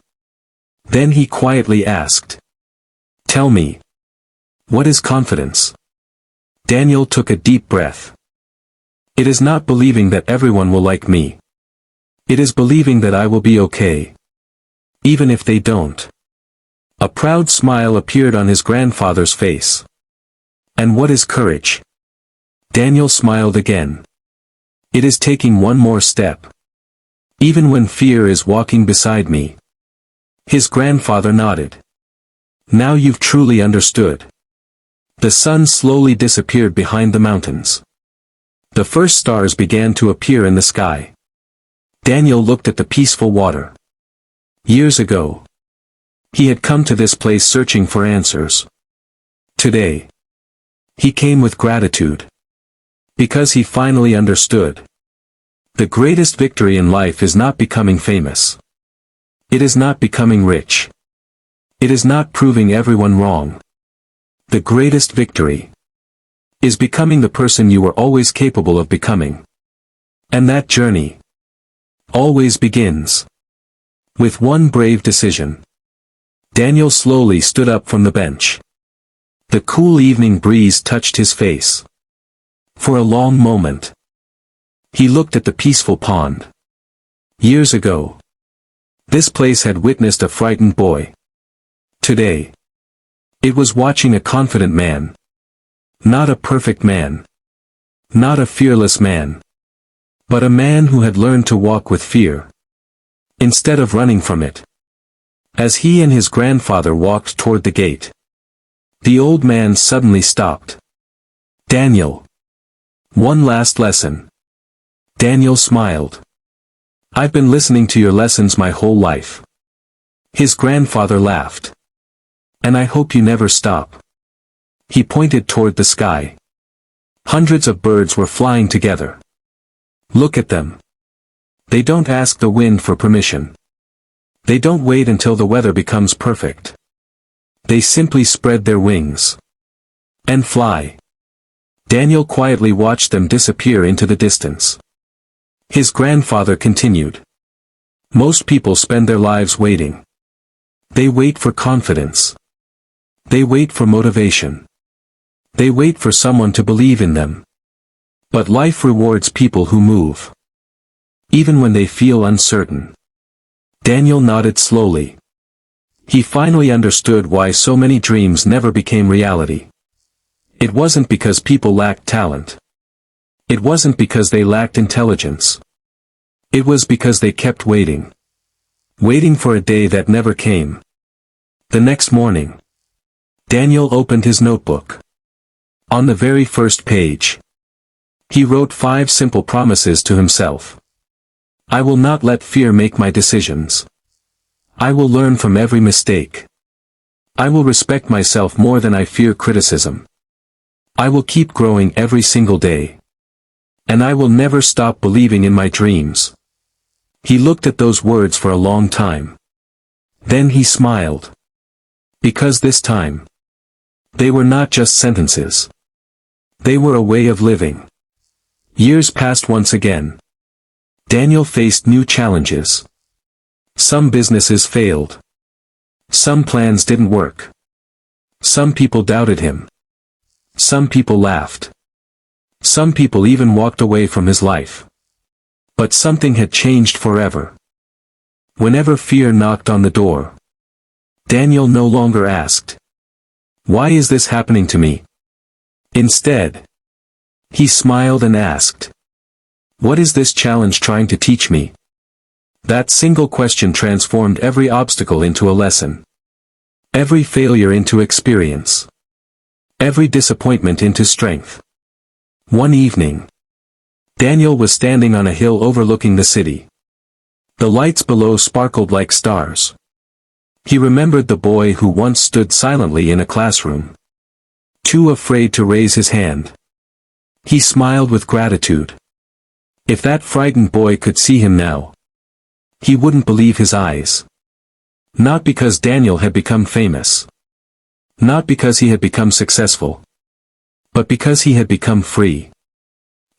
Then he quietly asked, "Tell me, what is confidence?" Daniel took a deep breath. "It is not believing that everyone will like me. It is believing that I will be okay, even if they don't." A proud smile appeared on his grandfather's face. "And what is courage?" Daniel smiled again. "It is taking one more step. Even when fear is walking beside me." His grandfather nodded. "Now you've truly understood." The sun slowly disappeared behind the mountains. The first stars began to appear in the sky. Daniel looked at the peaceful water. Years ago, he had come to this place searching for answers. Today, he came with gratitude. Because he finally understood. The greatest victory in life is not becoming famous. It is not becoming rich. It is not proving everyone wrong. The greatest victory is becoming the person you were always capable of becoming. And that journey always begins with one brave decision. Daniel slowly stood up from the bench. The cool evening breeze touched his face. For a long moment, he looked at the peaceful pond. Years ago, this place had witnessed a frightened boy. Today, it was watching a confident man. Not a perfect man. Not a fearless man. But a man who had learned to walk with fear, instead of running from it. As he and his grandfather walked toward the gate, the old man suddenly stopped. "Daniel. One last lesson." Daniel smiled. "I've been listening to your lessons my whole life." His grandfather laughed. "And I hope you never stop." He pointed toward the sky. Hundreds of birds were flying together. Look at them. They don't ask the wind for permission. They don't wait until the weather becomes perfect. They simply spread their wings and fly. Daniel quietly watched them disappear into the distance. His grandfather continued. "Most people spend their lives waiting. They wait for confidence. They wait for motivation. They wait for someone to believe in them. But life rewards people who move, even when they feel uncertain." Daniel nodded slowly. He finally understood why so many dreams never became reality. It wasn't because people lacked talent. It wasn't because they lacked intelligence. It was because they kept waiting. Waiting for a day that never came. The next morning, Daniel opened his notebook. On the very first page, he wrote 5 simple promises to himself. "I will not let fear make my decisions. I will learn from every mistake. I will respect myself more than I fear criticism. I will keep growing every single day. And I will never stop believing in my dreams." He looked at those words for a long time. Then he smiled. Because this time, they were not just sentences. They were a way of living. Years passed once again. Daniel faced new challenges. Some businesses failed. Some plans didn't work. Some people doubted him. Some people laughed. Some people even walked away from his life. But something had changed forever. Whenever fear knocked on the door, Daniel no longer asked, "Why is this happening to me?" Instead, he smiled and asked, "What is this challenge trying to teach me?" That single question transformed every obstacle into a lesson. Every failure into experience. Every disappointment into strength. One evening, Daniel was standing on a hill overlooking the city. The lights below sparkled like stars. He remembered the boy who once stood silently in a classroom, too afraid to raise his hand. He smiled with gratitude. If that frightened boy could see him now, he wouldn't believe his eyes. Not because Daniel had become famous. Not because he had become successful. But because he had become free.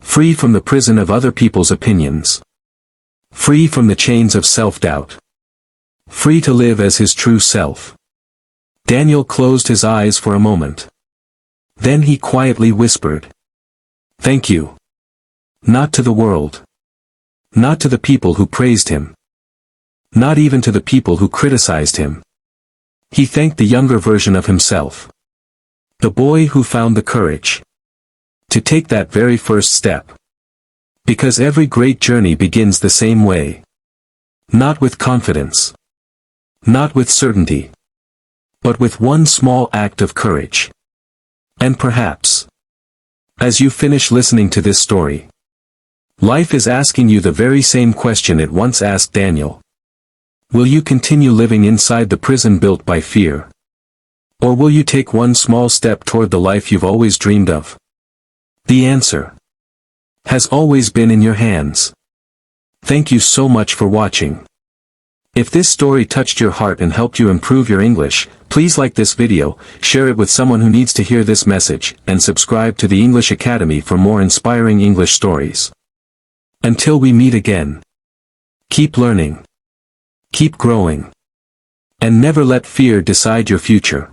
Free from the prison of other people's opinions. Free from the chains of self-doubt. Free to live as his true self. Daniel closed his eyes for a moment. Then he quietly whispered, "Thank you." Not to the world. Not to the people who praised him. Not even to the people who criticized him. He thanked the younger version of himself. The boy who found the courage to take that very first step. Because every great journey begins the same way. Not with confidence. Not with certainty. But with one small act of courage. And perhaps, as you finish listening to this story, life is asking you the very same question it once asked Daniel. Will you continue living inside the prison built by fear? Or will you take one small step toward the life you've always dreamed of? The answer has always been in your hands. Thank you so much for watching. If this story touched your heart and helped you improve your English, please like this video, share it with someone who needs to hear this message, and subscribe to the English Academy for more inspiring English stories. Until we meet again, keep learning, keep growing, and never let fear decide your future.